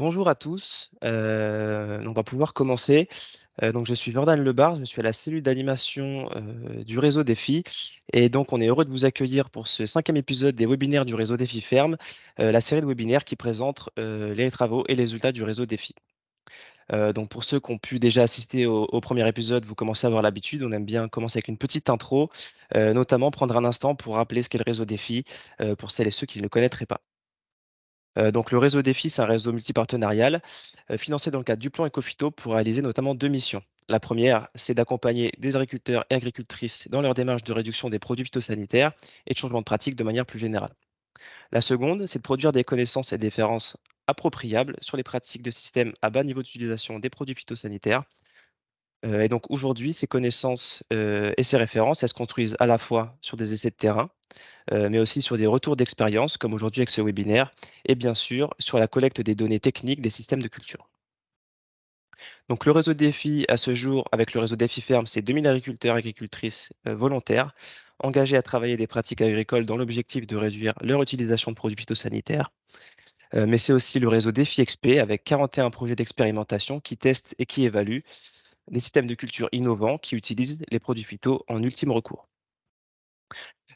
Bonjour à tous, on va pouvoir commencer. Donc je suis Jordan Lebars, je suis à la cellule d'animation, du réseau Défi et donc on est heureux de vous accueillir pour ce 5e épisode des webinaires du réseau Défi Ferme, la série de webinaires qui présente, les travaux et les résultats du réseau Défi. Donc pour ceux qui ont pu déjà assister au 1er épisode, vous commencez à avoir l'habitude. On aime bien commencer avec une petite intro, notamment prendre un instant pour rappeler ce qu'est le réseau Défi, pour celles et ceux qui ne le connaîtraient pas. Donc le réseau Défi, c'est un réseau multipartenarial, financé dans le cadre du plan Ecophyto pour réaliser notamment 2 missions. La première, c'est d'accompagner des agriculteurs et agricultrices dans leur démarche de réduction des produits phytosanitaires et de changement de pratique de manière plus générale. La seconde, c'est de produire des connaissances et des références appropriables sur les pratiques de systèmes à bas niveau d'utilisation des produits phytosanitaires. Et donc aujourd'hui, ces connaissances, et ces références, elles se construisent à la fois sur des essais de terrain, mais aussi sur des retours d'expérience, comme aujourd'hui avec ce webinaire, et bien sûr sur la collecte des données techniques des systèmes de culture. Donc le réseau Défi, à ce jour, avec le réseau Défi Ferme, c'est 2000 agriculteurs et agricultrices volontaires, engagés à travailler des pratiques agricoles dans l'objectif de réduire leur utilisation de produits phytosanitaires. Mais c'est aussi le réseau Défi XP, avec 41 projets d'expérimentation qui testent et qui évaluent des systèmes de culture innovants qui utilisent les produits phyto en ultime recours.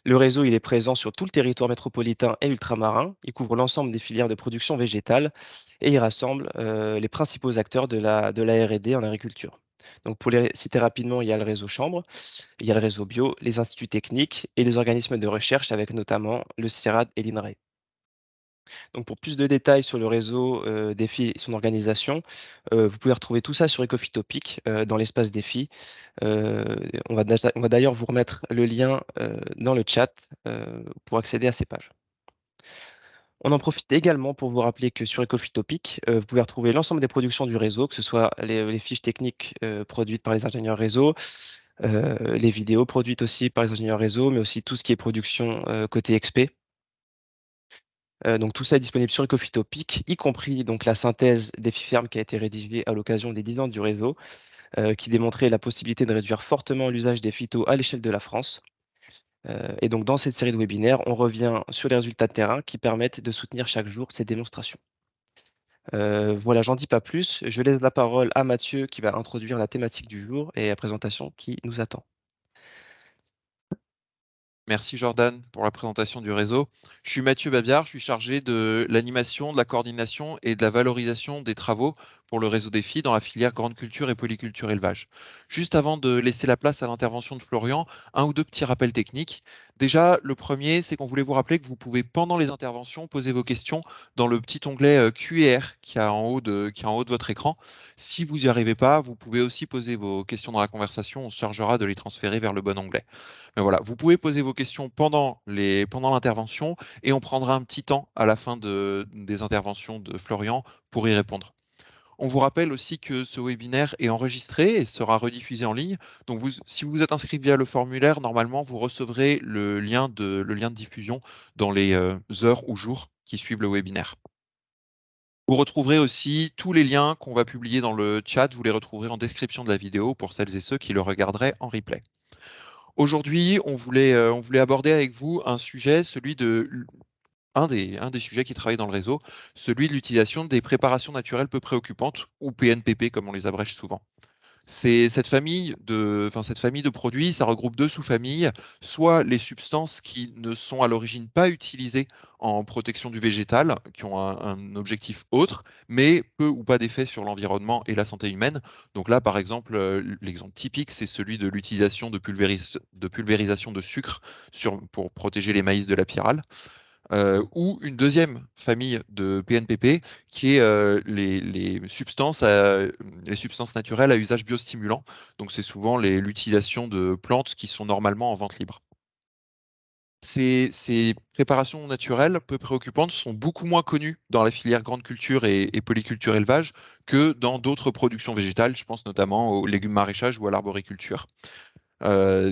Le réseau, il est présent sur tout le territoire métropolitain et ultramarin. Il couvre l'ensemble des filières de production végétale et il rassemble les principaux acteurs de la R&D en agriculture. Donc pour les citer rapidement, il y a le réseau Chambre, il y a le réseau Bio, les instituts techniques et les organismes de recherche avec notamment le CIRAD et l'INRAE. Donc pour plus de détails sur le réseau Défi et son organisation, vous pouvez retrouver tout ça sur Ecofitopic dans l'espace Défi. Heu, on va d'ailleurs vous remettre le lien, dans le chat, pour accéder à ces pages. On en profite également pour vous rappeler que sur Ecofitopic, vous pouvez retrouver l'ensemble des productions du réseau, que ce soit les fiches techniques, produites par les ingénieurs réseau, les vidéos produites aussi par les ingénieurs réseau, mais aussi tout ce qui est production, côté XP. Donc tout ça est disponible sur Ecofitopic, y compris donc la synthèse des FIFERM qui a été rédigée à l'occasion des 10 ans du réseau, qui démontrait la possibilité de réduire fortement l'usage des phytos à l'échelle de la France. Et donc dans cette série de webinaires, on revient sur les résultats de terrain qui permettent de soutenir chaque jour ces démonstrations. Voilà, j'en dis pas plus. Je laisse la parole à Mathieu qui va introduire la thématique du jour et la présentation qui nous attend. Merci Jordan pour la présentation du réseau. Je suis Mathieu Babiard, je suis chargé de l'animation, de la coordination et de la valorisation des travaux pour le réseau Défi dans la filière grande culture et polyculture élevage. Juste avant de laisser la place à l'intervention de Florian, un ou deux petits rappels techniques. Déjà, le premier, c'est qu'on voulait vous rappeler que vous pouvez, pendant les interventions, poser vos questions dans le petit onglet Q&R qui est en haut de votre écran. Si vous n'y arrivez pas, vous pouvez aussi poser vos questions dans la conversation, on se chargera de les transférer vers le bon onglet. Mais voilà, vous pouvez poser vos questions pendant l'intervention et on prendra un petit temps à la fin des interventions de Florian pour y répondre. On vous rappelle aussi que ce webinaire est enregistré et sera rediffusé en ligne. Donc, si vous êtes inscrit via le formulaire, normalement, vous recevrez le lien de diffusion dans les heures ou jours qui suivent le webinaire. Vous retrouverez aussi tous les liens qu'on va publier dans le chat. Vous les retrouverez en description de la vidéo pour celles et ceux qui le regarderaient en replay. Aujourd'hui, on voulait aborder avec vous un sujet, un des sujets qui travaille dans le réseau, celui de l'utilisation des préparations naturelles peu préoccupantes, ou PNPP comme on les abrège souvent. Cette famille de produits, ça regroupe deux sous-familles, soit les substances qui ne sont à l'origine pas utilisées en protection du végétal, qui ont un objectif autre, mais peu ou pas d'effet sur l'environnement et la santé humaine. Donc là, par exemple, l'exemple typique, c'est celui de l'utilisation de pulvérisation de sucre pour protéger les maïs de la pyrale. Ou une deuxième famille de PNPP qui est les substances naturelles à usage biostimulant. Donc c'est souvent l'utilisation de plantes qui sont normalement en vente libre. Ces préparations naturelles peu préoccupantes sont beaucoup moins connues dans la filière grande culture et polyculture élevage que dans d'autres productions végétales. Je pense notamment aux légumes maraîchage ou à l'arboriculture. Euh,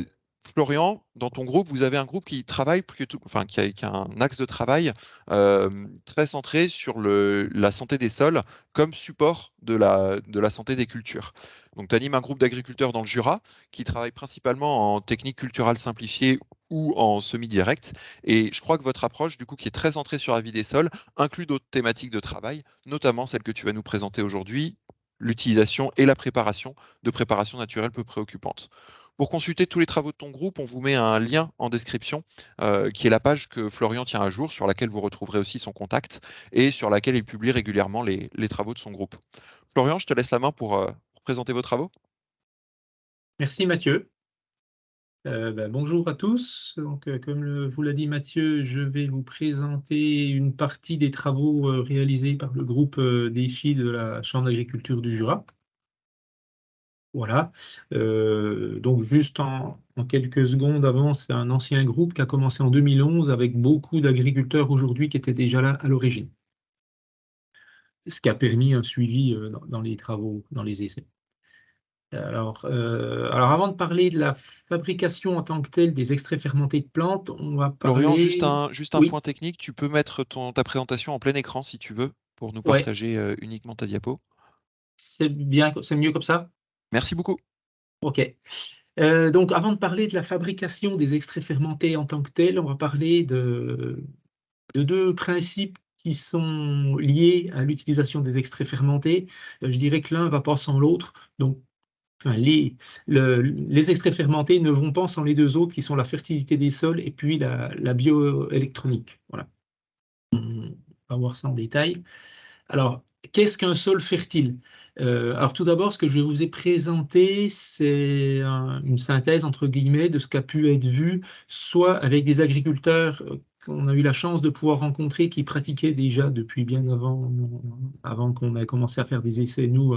Florian, dans ton groupe, vous avez un groupe qui travaille plutôt, enfin, qui a un axe de travail très centré sur la santé des sols comme support de la santé des cultures. Donc, tu animes un groupe d'agriculteurs dans le Jura qui travaille principalement en technique culturale simplifiée ou en semi-direct. Et je crois que votre approche, du coup, qui est très centrée sur la vie des sols, inclut d'autres thématiques de travail, notamment celle que tu vas nous présenter aujourd'hui, l'utilisation et la préparation de préparations naturelles peu préoccupantes. Pour consulter tous les travaux de ton groupe, on vous met un lien en description, qui est la page que Florian tient à jour, sur laquelle vous retrouverez aussi son contact et sur laquelle il publie régulièrement les travaux de son groupe. Florian, je te laisse la main pour présenter vos travaux. Merci Mathieu. Bonjour à tous. Donc, comme vous l'a dit Mathieu, je vais vous présenter une partie des travaux réalisés par le groupe des filles de la Chambre d'agriculture du Jura. Voilà. Donc juste en quelques secondes avant, c'est un ancien groupe qui a commencé en 2011 avec beaucoup d'agriculteurs aujourd'hui qui étaient déjà là à l'origine, ce qui a permis un suivi dans les travaux, dans les essais. Alors avant de parler de la fabrication en tant que telle des extraits fermentés de plantes, on va Florian, parler... juste un Oui, point technique, tu peux mettre ta présentation en plein écran si tu veux, pour nous ouais, partager uniquement ta diapo. c'est bien, c'est mieux comme ça? Merci beaucoup. Ok. Donc avant de parler de la fabrication des extraits fermentés en tant que tels, on va parler de deux principes qui sont liés à l'utilisation des extraits fermentés. Je dirais que l'un va pas sans l'autre. Donc enfin, les extraits fermentés ne vont pas sans les deux autres, qui sont la fertilité des sols et puis la bioélectronique. Voilà. On va voir ça en détail. Alors, qu'est-ce qu'un sol fertile? Alors, tout d'abord, ce que je vous ai présenté, c'est une synthèse, entre guillemets, de ce qui a pu être vu, soit avec des agriculteurs qu'on a eu la chance de pouvoir rencontrer, qui pratiquaient déjà depuis bien avant qu'on ait commencé à faire des essais, nous,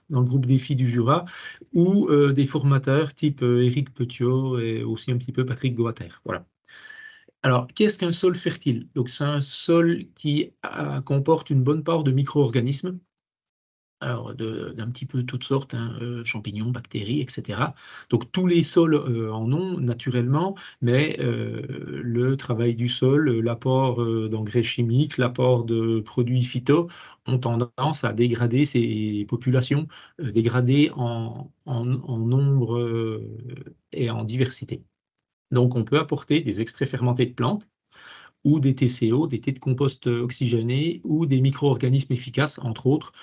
dans le groupe des filles du Jura, ou des formateurs type Éric Petiot et aussi un petit peu Patrick Goater. Voilà. Alors, qu'est-ce qu'un sol fertile? Donc, c'est un sol qui comporte une bonne part de micro-organismes, alors d'un petit peu toutes sortes, hein, champignons, bactéries, etc. Donc, tous les sols en ont naturellement, mais le travail du sol, l'apport d'engrais chimiques, l'apport de produits phyto ont tendance à dégrader ces populations, dégrader en nombre et en diversité. Donc, on peut apporter des extraits fermentés de plantes ou des TCO, des thés de compost oxygénés, ou des micro-organismes efficaces, entre autres,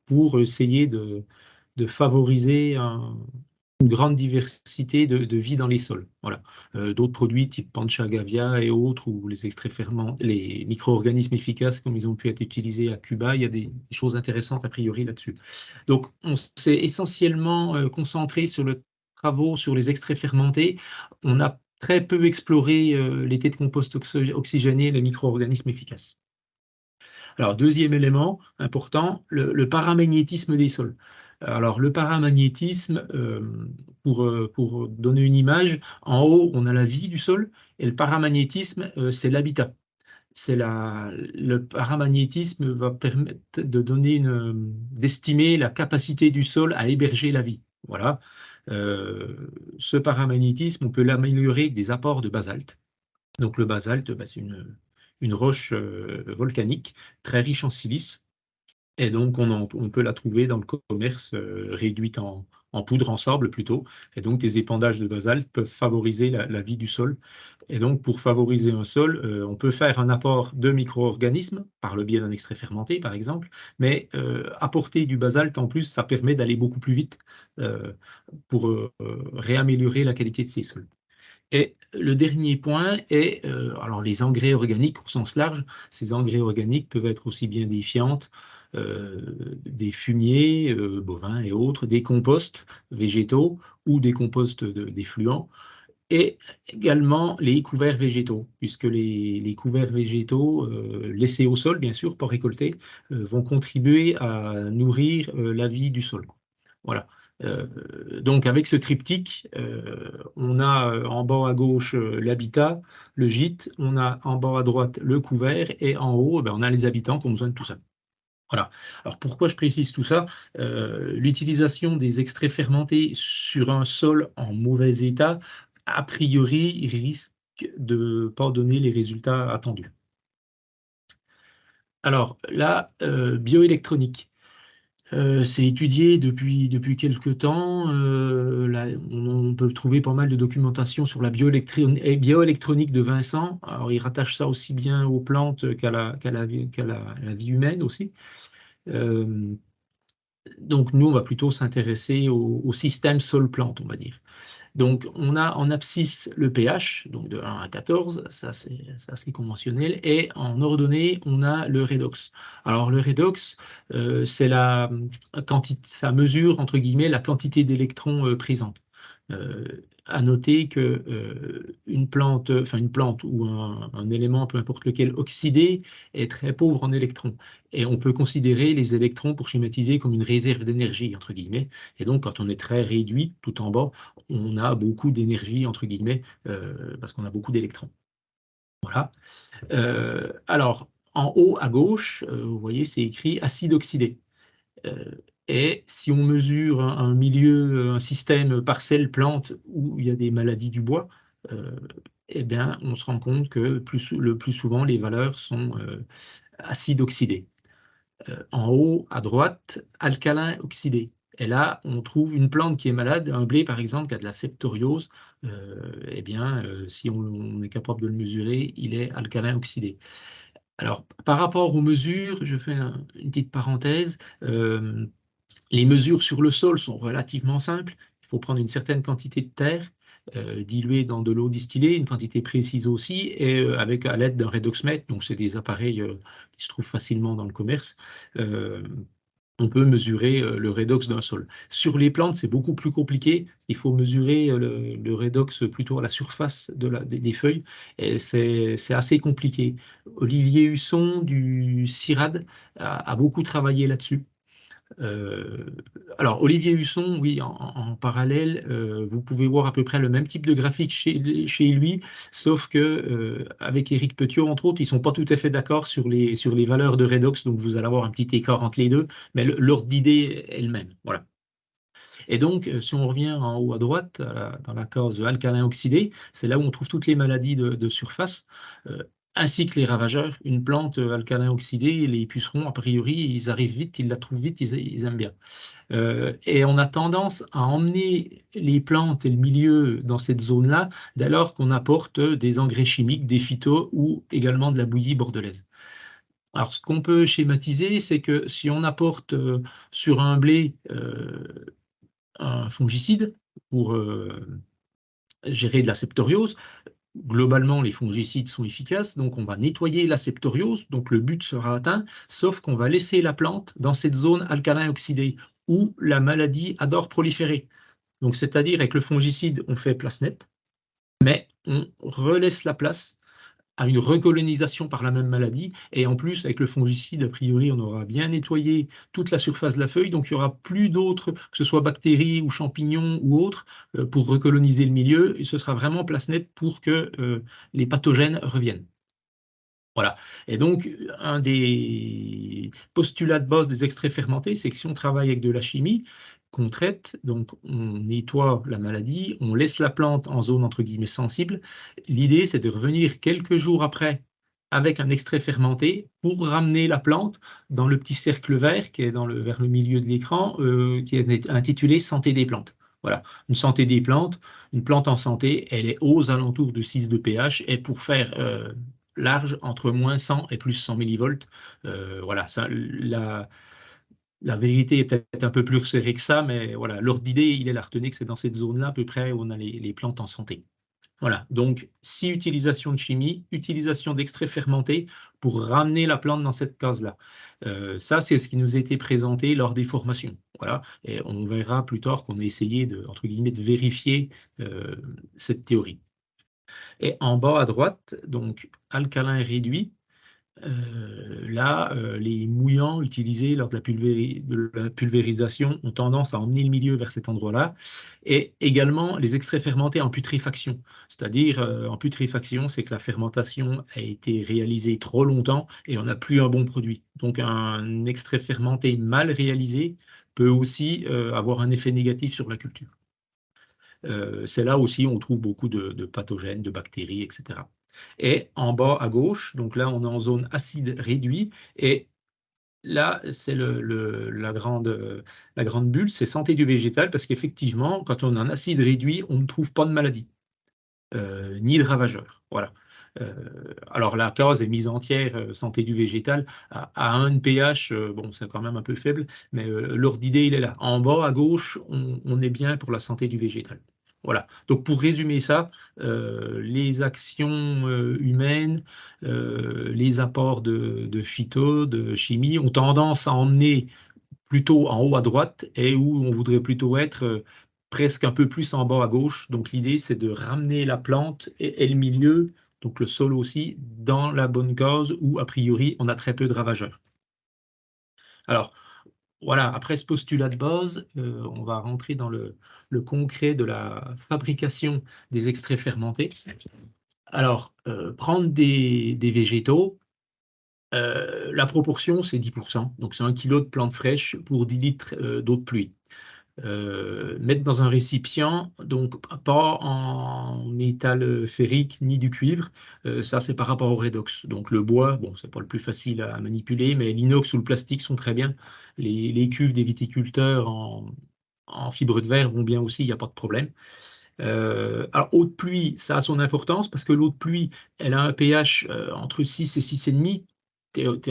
pour essayer de favoriser une grande diversité de vie dans les sols. Voilà. D'autres produits type Panchagavia et autres, ou les extraits ferments, les micro-organismes efficaces, comme ils ont pu être utilisés à Cuba, il y a des choses intéressantes a priori là-dessus. Donc, on s'est essentiellement concentré sur le travaux sur les extraits fermentés. On a très peu exploré les thés de compost oxygéné et les micro-organismes efficaces. Alors, deuxième élément important, le paramagnétisme des sols. Alors, le paramagnétisme, pour donner une image, en haut, on a la vie du sol, et le paramagnétisme, c'est l'habitat. Le paramagnétisme va permettre de donner d'estimer la capacité du sol à héberger la vie. Voilà. Ce paramagnétisme, on peut l'améliorer avec des apports de basalte. Donc le basalte, c'est une roche volcanique très riche en silice. Et donc, on peut la trouver dans le commerce réduite en poudre, en sable plutôt. Et donc, des épandages de basalte peuvent favoriser la vie du sol. Et donc, pour favoriser un sol, on peut faire un apport de micro-organismes par le biais d'un extrait fermenté, par exemple. Mais apporter du basalte, en plus, ça permet d'aller beaucoup plus vite euh, pour réaméliorer la qualité de ces sols. Et le dernier point est alors les engrais organiques au sens large. Ces engrais organiques peuvent être aussi bien des fientes, des fumiers bovins et autres, des composts végétaux ou des composts d'effluents, et également les couverts végétaux, puisque les couverts végétaux laissés au sol, bien sûr, pas récoltés, vont contribuer à nourrir la vie du sol. Voilà. Donc avec ce triptyque, on a en bas à gauche l'habitat, le gîte, on a en bas à droite le couvert, et en haut, on a les habitants qui ont besoin de tout ça. Voilà. Alors pourquoi je précise tout ça? L'utilisation des extraits fermentés sur un sol en mauvais état, a priori, risque de ne pas donner les résultats attendus. Alors, la bioélectronique. C'est étudié depuis quelque temps. Là, on peut trouver pas mal de documentation sur la bioélectronique de Vincent. Alors, il rattache ça aussi bien aux plantes la vie humaine aussi. Euh, donc, nous, on va plutôt s'intéresser au système sol-plante, on va dire. Donc, on a en abscisse le pH, donc de 1 à 14, ça c'est assez conventionnel, et en ordonnée, on a le redox. Alors, le redox, c'est la quantité, ça mesure, entre guillemets, la quantité d'électrons présents. À noter que une plante ou un élément, peu importe lequel, oxydé, est très pauvre en électrons. Et on peut considérer les électrons, pour schématiser, comme une réserve d'énergie, entre guillemets. Et donc, quand on est très réduit, tout en bas, on a beaucoup d'énergie, entre guillemets, parce qu'on a beaucoup d'électrons. Voilà. Alors, en haut à gauche, vous voyez, c'est écrit acide oxydé. Et si on mesure un milieu, un système parcelle plante où il y a des maladies du bois, eh bien, on se rend compte que le plus souvent, les valeurs sont acides oxydés. En haut, à droite, alcalin oxydé. Et là, on trouve une plante qui est malade, un blé par exemple, qui a de la septoriose. Eh bien, si on est capable de le mesurer, il est alcalin oxydé. Alors, par rapport aux mesures, je fais une petite parenthèse. Les mesures sur le sol sont relativement simples. Il faut prendre une certaine quantité de terre, diluée dans de l'eau distillée, une quantité précise aussi, et avec à l'aide d'un redoxmètre, donc c'est des appareils qui se trouvent facilement dans le commerce, euh, on peut mesurer le redox d'un sol. Sur les plantes, c'est beaucoup plus compliqué. Il faut mesurer le redox plutôt à la surface des feuilles, et c'est assez compliqué. Olivier Husson du CIRAD a beaucoup travaillé là-dessus. Euh, alors, Olivier Husson, oui, en parallèle, vous pouvez voir à peu près le même type de graphique chez lui, sauf que avec Éric Petiot, entre autres, ils sont pas tout à fait d'accord sur les valeurs de redox, donc vous allez avoir un petit écart entre les deux, mais l'ordre d'idée est le même. Voilà. Et donc, si on revient en haut à droite, dans la case alcalin oxydé, c'est là où on trouve toutes les maladies de surface, ainsi que les ravageurs. Une plante alcalin oxydé, les pucerons, a priori, ils arrivent vite, ils la trouvent vite, ils aiment bien. Et on a tendance à emmener les plantes et le milieu dans cette zone-là, dès lors qu'on apporte des engrais chimiques, des phytos ou également de la bouillie bordelaise. Alors, ce qu'on peut schématiser, c'est que si on apporte sur un blé un fongicide pour gérer de la septoriose. Globalement, les fongicides sont efficaces, donc on va nettoyer la septoriose, donc le but sera atteint, sauf qu'on va laisser la plante dans cette zone alcalin oxydée où la maladie adore proliférer. Donc, c'est-à-dire avec le fongicide, on fait place nette, mais on relaisse la place à une recolonisation par la même maladie. Et en plus, avec le fongicide, a priori, on aura bien nettoyé toute la surface de la feuille, donc il n'y aura plus d'autres, que ce soit bactéries ou champignons ou autres, pour recoloniser le milieu. Et ce sera vraiment place nette pour que les pathogènes reviennent. Voilà. Et donc, un des postulats de base des extraits fermentés, c'est que si on travaille avec de la chimie, qu'on traite, donc on nettoie la maladie, on laisse la plante en zone entre guillemets sensible. L'idée, c'est de revenir quelques jours après avec un extrait fermenté pour ramener la plante dans le petit cercle vert qui est vers le milieu de l'écran, qui est intitulé Santé des plantes. Voilà, une santé des plantes, une plante en santé, elle est aux alentours de 6 de pH, et pour faire large, entre moins 100 et plus 100 millivolts. Voilà, ça, la vérité est peut-être un peu plus serrée que ça, mais voilà, l'ordre d'idée, il est là. Retenez que c'est dans cette zone-là à peu près où on a les plantes en santé. Voilà, donc si utilisation de chimie, utilisation d'extraits fermentés pour ramener la plante dans cette case-là. Ça, c'est ce qui nous a été présenté lors des formations. Voilà, et on verra plus tard qu'on a essayé de, entre guillemets, de vérifier cette théorie. Et en bas à droite, donc alcalin réduit, là, les mouillants utilisés lors de la pulvérisation ont tendance à emmener le milieu vers cet endroit-là. Et également les extraits fermentés en putréfaction. C'est-à-dire, en putréfaction, c'est que la fermentation a été réalisée trop longtemps et on n'a plus un bon produit. Donc un extrait fermenté mal réalisé peut aussi avoir un effet négatif sur la culture. C'est là aussi où on trouve beaucoup de pathogènes, de bactéries, etc. Et en bas à gauche, donc là on est en zone acide réduit, et là, c'est la grande bulle, c'est santé du végétal, parce qu'effectivement, quand on a un acide réduit, on ne trouve pas de maladie, ni de ravageurs. Voilà. Alors la case est mise entière, santé du végétal, à un pH, bon, c'est quand même un peu faible, mais l'ordre d'idée, il est là. En bas, à gauche, on est bien pour la santé du végétal. Voilà. Donc pour résumer ça, les actions humaines, les apports de phyto, de chimie, ont tendance à emmener plutôt en haut à droite, et où on voudrait plutôt être presque un peu plus en bas à gauche. Donc l'idée, c'est de ramener la plante et le milieu, donc le sol aussi, dans la bonne case où, a priori, on a très peu de ravageurs. Alors, voilà, après ce postulat de base, on va rentrer dans le concret de la fabrication des extraits fermentés. Alors, prendre des végétaux, la proportion, c'est 10%. Donc, c'est 1 kg de plantes fraîches pour 10 litres d'eau de pluie. Mettre dans un récipient, donc pas en métal ferrique ni du cuivre. Ça, c'est par rapport au redox. Donc le bois, bon, c'est pas le plus facile à manipuler, mais l'inox ou le plastique sont très bien. Les cuves des viticulteurs en fibre de verre vont bien aussi, il n'y a pas de problème. Alors, eau de pluie, ça a son importance, parce que l'eau de pluie, elle a un pH entre 6 et 6,5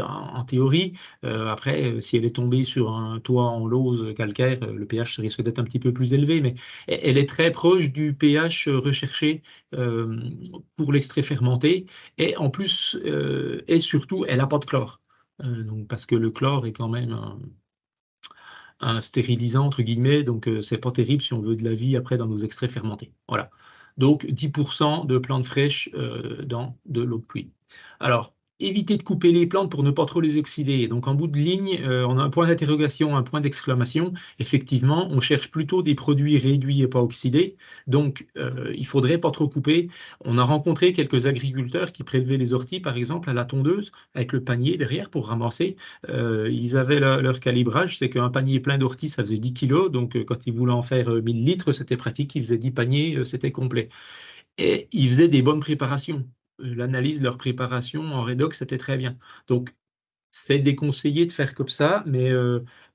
en théorie. Après, si elle est tombée sur un toit en lauze calcaire, le pH risque d'être un petit peu plus élevé, mais elle est très proche du pH recherché euh, pour l'extrait fermenté. Et en plus, et surtout, elle n'a pas de chlore. Donc, parce que le chlore est quand même un stérilisant, entre guillemets, donc c'est pas terrible si on veut de la vie après dans nos extraits fermentés. Voilà. Donc 10% de plantes fraîches dans de l'eau de pluie. Alors, éviter de couper les plantes pour ne pas trop les oxyder. Donc en bout de ligne, on a un point d'interrogation, un point d'exclamation. Effectivement, on cherche plutôt des produits réduits et pas oxydés. Donc il faudrait pas trop couper. On a rencontré quelques agriculteurs qui prélevaient les orties, par exemple, à la tondeuse, avec le panier derrière pour ramasser. Ils avaient leur calibrage, c'est qu'un panier plein d'orties, ça faisait 10 kilos. Donc, quand ils voulaient en faire 1000 litres, c'était pratique. Ils faisaient 10 paniers, c'était complet. Et ils faisaient des bonnes préparations. L'analyse de leur préparation en redox, c'était très bien. Donc, c'est déconseillé de faire comme ça, mais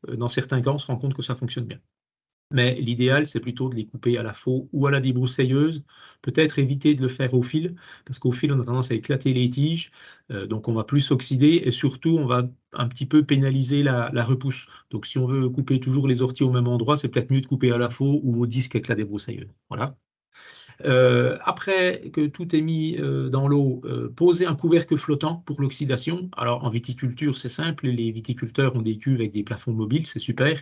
dans certains cas, on se rend compte que ça fonctionne bien. Mais l'idéal, c'est plutôt de les couper à la faux ou à la débroussailleuse. Peut-être éviter de le faire au fil, parce qu'au fil, on a tendance à éclater les tiges, donc on va plus s'oxyder, et surtout, on va un petit peu pénaliser la repousse. Donc si on veut couper toujours les orties au même endroit, c'est peut-être mieux de couper à la faux ou au disque avec la débroussailleuse. Voilà. Après que tout est mis dans l'eau, poser un couvercle flottant pour l'oxydation. Alors en viticulture, c'est simple, les viticulteurs ont des cuves avec des plafonds mobiles, c'est super.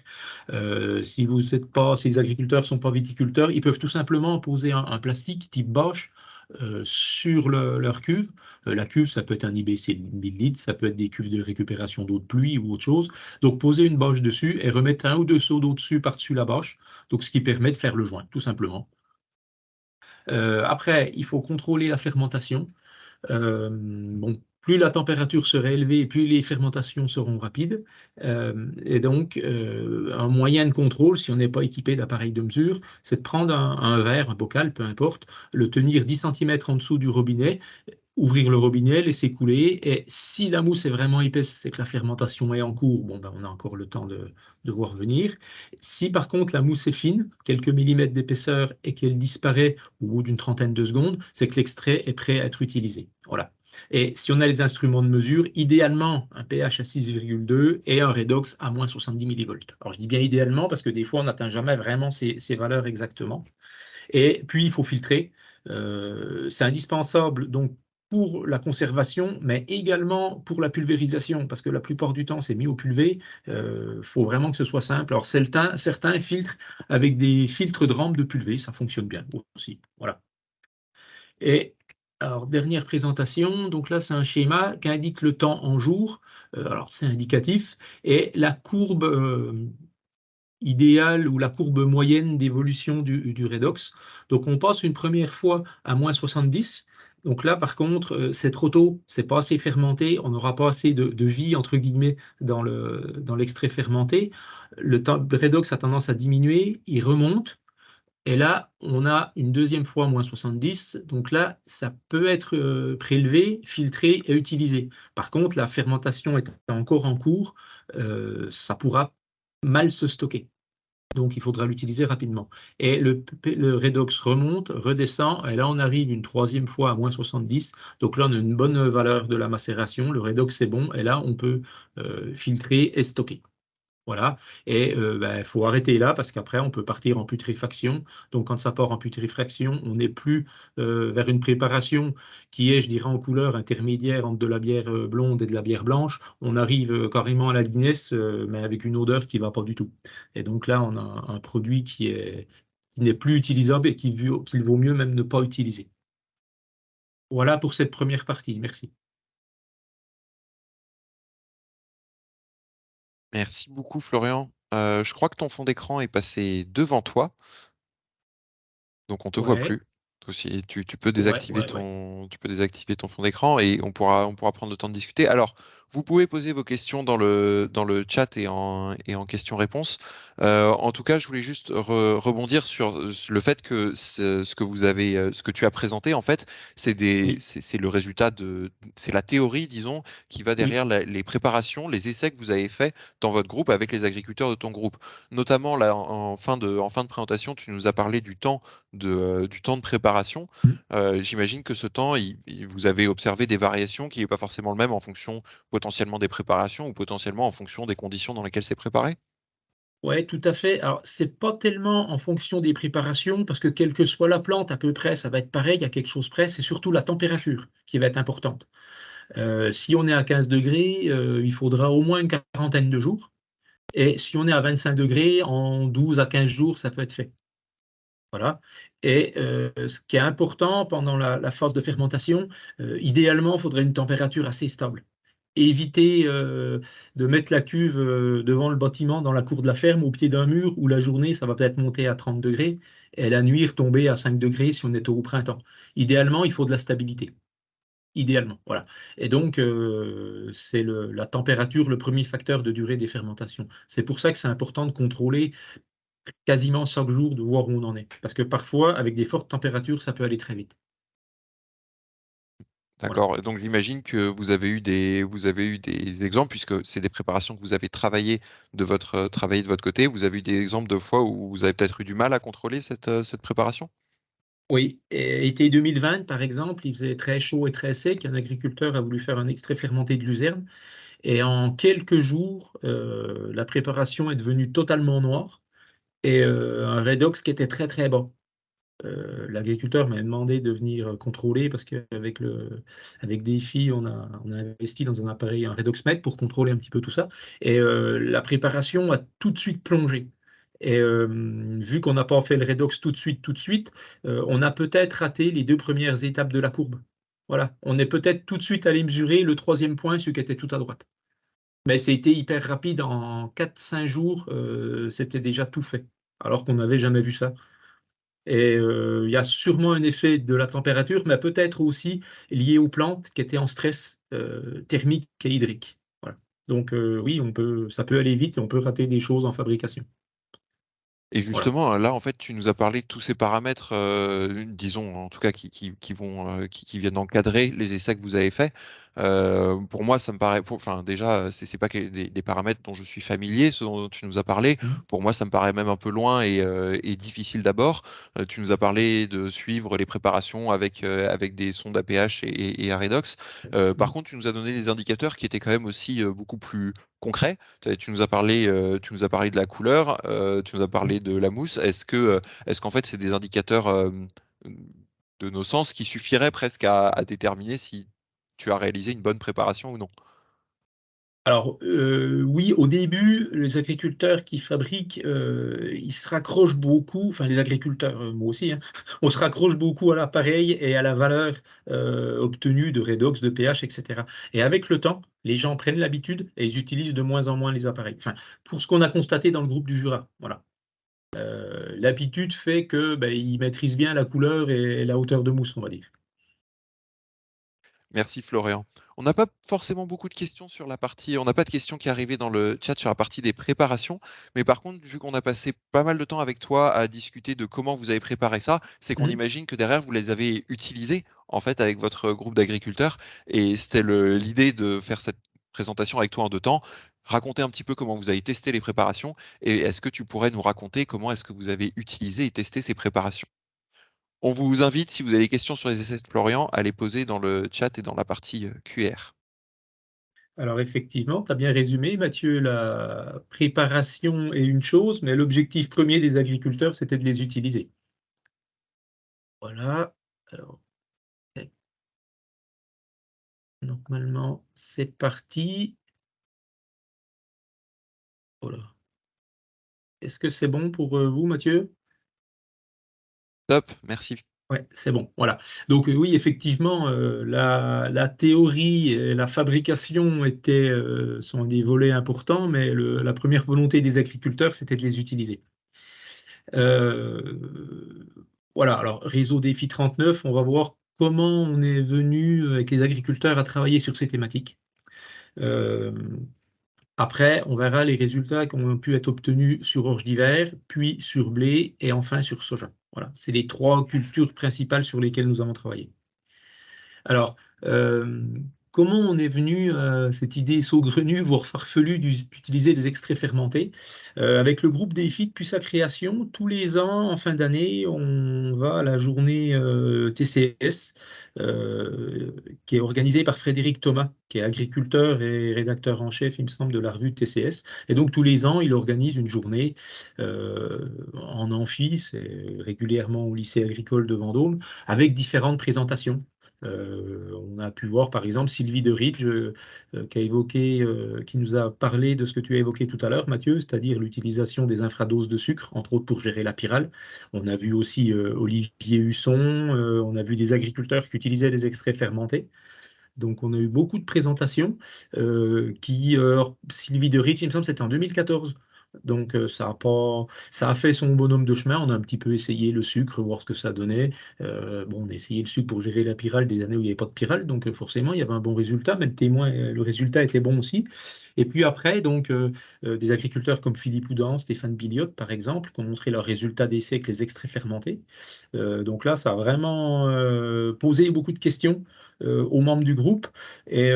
Si vous êtes pas, si les agriculteurs ne sont pas viticulteurs, ils peuvent tout simplement poser un plastique type bâche sur leur cuve. La cuve, ça peut être un IBC 1000 litres, ça peut être des cuves de récupération d'eau de pluie ou autre chose. Donc poser une bâche dessus et remettre un ou deux seaux d'eau dessus par-dessus la bâche, donc ce qui permet de faire le joint, tout simplement. Après, il faut contrôler la fermentation. Bon, plus la température sera élevée, plus les fermentations seront rapides. Et donc, un moyen de contrôle, si on n'est pas équipé d'appareil de mesure, c'est de prendre un verre, un bocal, peu importe, le tenir 10 cm en dessous du robinet, ouvrir le robinet, laisser couler, et si la mousse est vraiment épaisse, c'est que la fermentation est en cours, bon, ben, on a encore le temps de voir venir. Si par contre la mousse est fine, quelques millimètres d'épaisseur, et qu'elle disparaît au bout d'une trentaine de secondes, c'est que l'extrait est prêt à être utilisé. Voilà. Et si on a les instruments de mesure, idéalement un pH à 6,2 et un redox à moins 70 millivolts. Alors je dis bien idéalement parce que des fois on n'atteint jamais vraiment ces valeurs exactement. Et puis il faut filtrer. C'est indispensable donc pour la conservation, mais également pour la pulvérisation, parce que la plupart du temps, c'est mis au pulvé. Il faut vraiment que ce soit simple. Alors, certains filtrent avec des filtres de rampe de pulvé, ça fonctionne bien aussi. Voilà. Et alors, dernière présentation, donc là, c'est un schéma qui indique le temps en jours. Alors, c'est indicatif. Et la courbe idéale ou la courbe moyenne d'évolution du redox. Donc on passe une première fois à moins 70. Donc là, par contre, c'est trop tôt, c'est pas assez fermenté, on n'aura pas assez de vie, entre guillemets, dans l'extrait fermenté. Le redox a tendance à diminuer, il remonte. Et là, on a une deuxième fois moins 70, donc là, ça peut être prélevé, filtré et utilisé. Par contre, la fermentation est encore en cours, ça pourra mal se stocker. Donc, il faudra l'utiliser rapidement. Et le redox remonte, redescend, et là, on arrive une troisième fois à moins 70. Donc là, on a une bonne valeur de la macération. Le redox, c'est bon, et là, on peut filtrer et stocker. Voilà, et il faut arrêter là parce qu'après on peut partir en putréfaction. Donc quand ça part en putréfaction, on n'est plus vers une préparation qui est, je dirais, en couleur intermédiaire entre de la bière blonde et de la bière blanche. On arrive carrément à la Guinness, mais avec une odeur qui va pas du tout. Et donc là, on a un produit qui n'est plus utilisable et qu'il vaut mieux même ne pas utiliser. Voilà pour cette première partie. Merci. Merci beaucoup, Florian. Je crois que ton fond d'écran est passé devant toi, donc on te voit Ouais, plus. Aussi, tu peux ouais, désactiver ouais, ouais. ton fond d'écran et on pourra prendre le temps de discuter. Alors, vous pouvez poser vos questions dans le chat et en questions-réponses. En tout cas, je voulais juste rebondir sur le fait que ce que tu as présenté, en fait, Oui, c'est le résultat c'est la théorie, disons, qui va oui. derrière les préparations, les essais que vous avez faits dans votre groupe avec les agriculteurs de ton groupe. Notamment, là, en fin de présentation, tu nous as parlé du temps de préparation. J'imagine que ce temps, vous avez observé des variations qui n'est pas forcément le même en fonction potentiellement des préparations ou potentiellement en fonction des conditions dans lesquelles c'est préparé. Ouais, tout à fait. Alors, c'est pas tellement en fonction des préparations, parce que quelle que soit la plante, à peu près, ça va être pareil, à quelque chose près. C'est surtout la température qui va être importante. Si on est à 15 degrés, il faudra au moins une quarantaine de jours. Et si on est à 25 degrés, en 12 à 15 jours, ça peut être fait. Voilà. Et ce qui est important pendant la phase de fermentation, idéalement, il faudrait une température assez stable. Éviter de mettre la cuve devant le bâtiment dans la cour de la ferme au pied d'un mur où la journée ça va peut-être monter à 30 degrés et la nuit retomber à 5 degrés si on est au printemps. Idéalement, il faut de la stabilité. Idéalement, voilà. Et donc, c'est la température le premier facteur de durée des fermentations. C'est pour ça que c'est important de contrôler quasiment chaque jour, de voir où on en est. Parce que parfois, avec des fortes températures, ça peut aller très vite. Voilà. D'accord. Et donc j'imagine que vous avez eu des exemples, puisque c'est des préparations que vous avez travaillé de votre côté. Vous avez eu des exemples de fois où vous avez peut-être eu du mal à contrôler cette préparation? Oui, et été 2020, par exemple, il faisait très chaud et très sec. Un agriculteur a voulu faire un extrait fermenté de luzerne. Et en quelques jours, la préparation est devenue totalement noire et un redox qui était très très bas. L'agriculteur m'a demandé de venir contrôler parce avec des filles, on a investi dans un appareil, un redoxmètre pour contrôler un petit peu tout ça. Et la préparation a tout de suite plongé. Et vu qu'on n'a pas fait le redox tout de suite, on a peut-être raté les 2 premières étapes de la courbe. Voilà, on est peut-être tout de suite allé mesurer le troisième point, celui qui était tout à droite. Mais c'était hyper rapide, en 4 5 jours, c'était déjà tout fait, alors qu'on n'avait jamais vu ça. Et il y a sûrement un effet de la température, mais peut-être aussi lié aux plantes qui étaient en stress thermique et hydrique. Voilà. Donc oui, ça peut aller vite et on peut rater des choses en fabrication. Et Voilà. justement, là, en fait, tu nous as parlé de tous ces paramètres, disons, en tout cas, qui viennent encadrer les essais que vous avez faits. Pour moi, ça me paraît, enfin, déjà, c'est pas des paramètres dont je suis familier, ce dont tu nous as parlé. Mhm. Pour moi, ça me paraît même un peu loin et difficile d'abord. Tu nous as parlé de suivre les préparations avec des sondes APH et à redox. Par Mhm. contre, tu nous as donné des indicateurs qui étaient quand même aussi beaucoup plus concrets. Tu nous as parlé de la couleur, tu nous as parlé de la mousse. Est-ce qu'en fait, c'est des indicateurs, de nos sens qui suffiraient presque à déterminer si tu as réalisé une bonne préparation ou non? Alors, oui, au début, les agriculteurs qui fabriquent, ils se raccrochent beaucoup, enfin les agriculteurs, moi aussi, hein, on se raccroche beaucoup à l'appareil et à la valeur, obtenue de redox, de pH et cetera. Et avec le temps, les gens prennent l'habitude et ils utilisent de moins en moins les appareils. Enfin, pour ce qu'on a constaté dans le groupe du Jura, voilà. L'habitude fait que, ils maîtrisent bien la couleur et la hauteur de mousse, on va dire. Merci Florian. On n'a pas forcément beaucoup de questions sur la partie, on n'a pas de questions qui arrivaient dans le chat sur la partie des préparations, mais par contre, vu qu'on a passé pas mal de temps avec toi à discuter de comment vous avez préparé ça, c'est qu'on Mmh. imagine que derrière, vous les avez utilisés en fait avec votre groupe d'agriculteurs, et c'était l'idée de faire cette présentation avec toi en 2 temps. Raconter un petit peu comment vous avez testé les préparations, et est-ce que tu pourrais nous raconter comment est-ce que vous avez utilisé et testé ces préparations? On vous invite, si vous avez des questions sur les essais de Florian, à les poser dans le chat et dans la partie, QR. Alors effectivement, tu as bien résumé Mathieu, la préparation est une chose, mais l'objectif premier des agriculteurs, c'était de les utiliser. Voilà, alors, tac, normalement, c'est parti. Voilà. Est-ce que c'est bon pour, vous Mathieu? Top, merci. Ouais, c'est bon, voilà. Donc, oui, effectivement, la théorie et la fabrication sont des volets importants, mais la première volonté des agriculteurs, c'était de les utiliser. Heu, voilà, alors réseau défi 39, on va voir comment on est venu, avec les agriculteurs à travailler sur ces thématiques. Hem, après, on verra les résultats qui ont pu être obtenus sur orge d'hiver, puis sur blé et enfin sur soja. Voilà, c'est les 3 cultures principales sur lesquelles nous avons travaillé. Alors, comment on est venu à cette idée saugrenue, voire farfelue d'utiliser des extraits fermentés? Avec le groupe DEFI depuis sa création, tous les ans, en fin d'année, on va à la journée, TCS, heu, qui est organisée par Frédéric Thomas, qui est agriculteur et rédacteur en chef, il me semble, de la revue TCS. Et donc tous les ans, il organise une journée, en amphi, c'est régulièrement au lycée agricole de Vendôme, avec différentes présentations. On a pu voir par exemple Sylvie de Ridge, qui a évoqué, qui nous a parlé de ce que tu as évoqué tout à l'heure Mathieu, c'est-à-dire l'utilisation des infradoses de sucre, entre autres pour gérer la pyrale. On a vu aussi, Olivier Husson, on a vu des agriculteurs qui utilisaient des extraits fermentés. Donc on a eu beaucoup de présentations, Sylvie de Rich, il me semble, c'était en 2014. Donc ça a fait son bonhomme de chemin. On a un petit peu essayé le sucre, voir ce que ça donnait. Bon, on a essayé le sucre pour gérer la pyrale des années où il n'y avait pas de pyrale, donc forcément, il y avait un bon résultat, mais le résultat était bon aussi. Et puis après, donc, des agriculteurs comme Philippe Houdan, Stéphane Billiot, par exemple, qui ont montré leurs résultats d'essai avec les extraits fermentés. Donc là, ça a vraiment posé beaucoup de questions aux membres du groupe et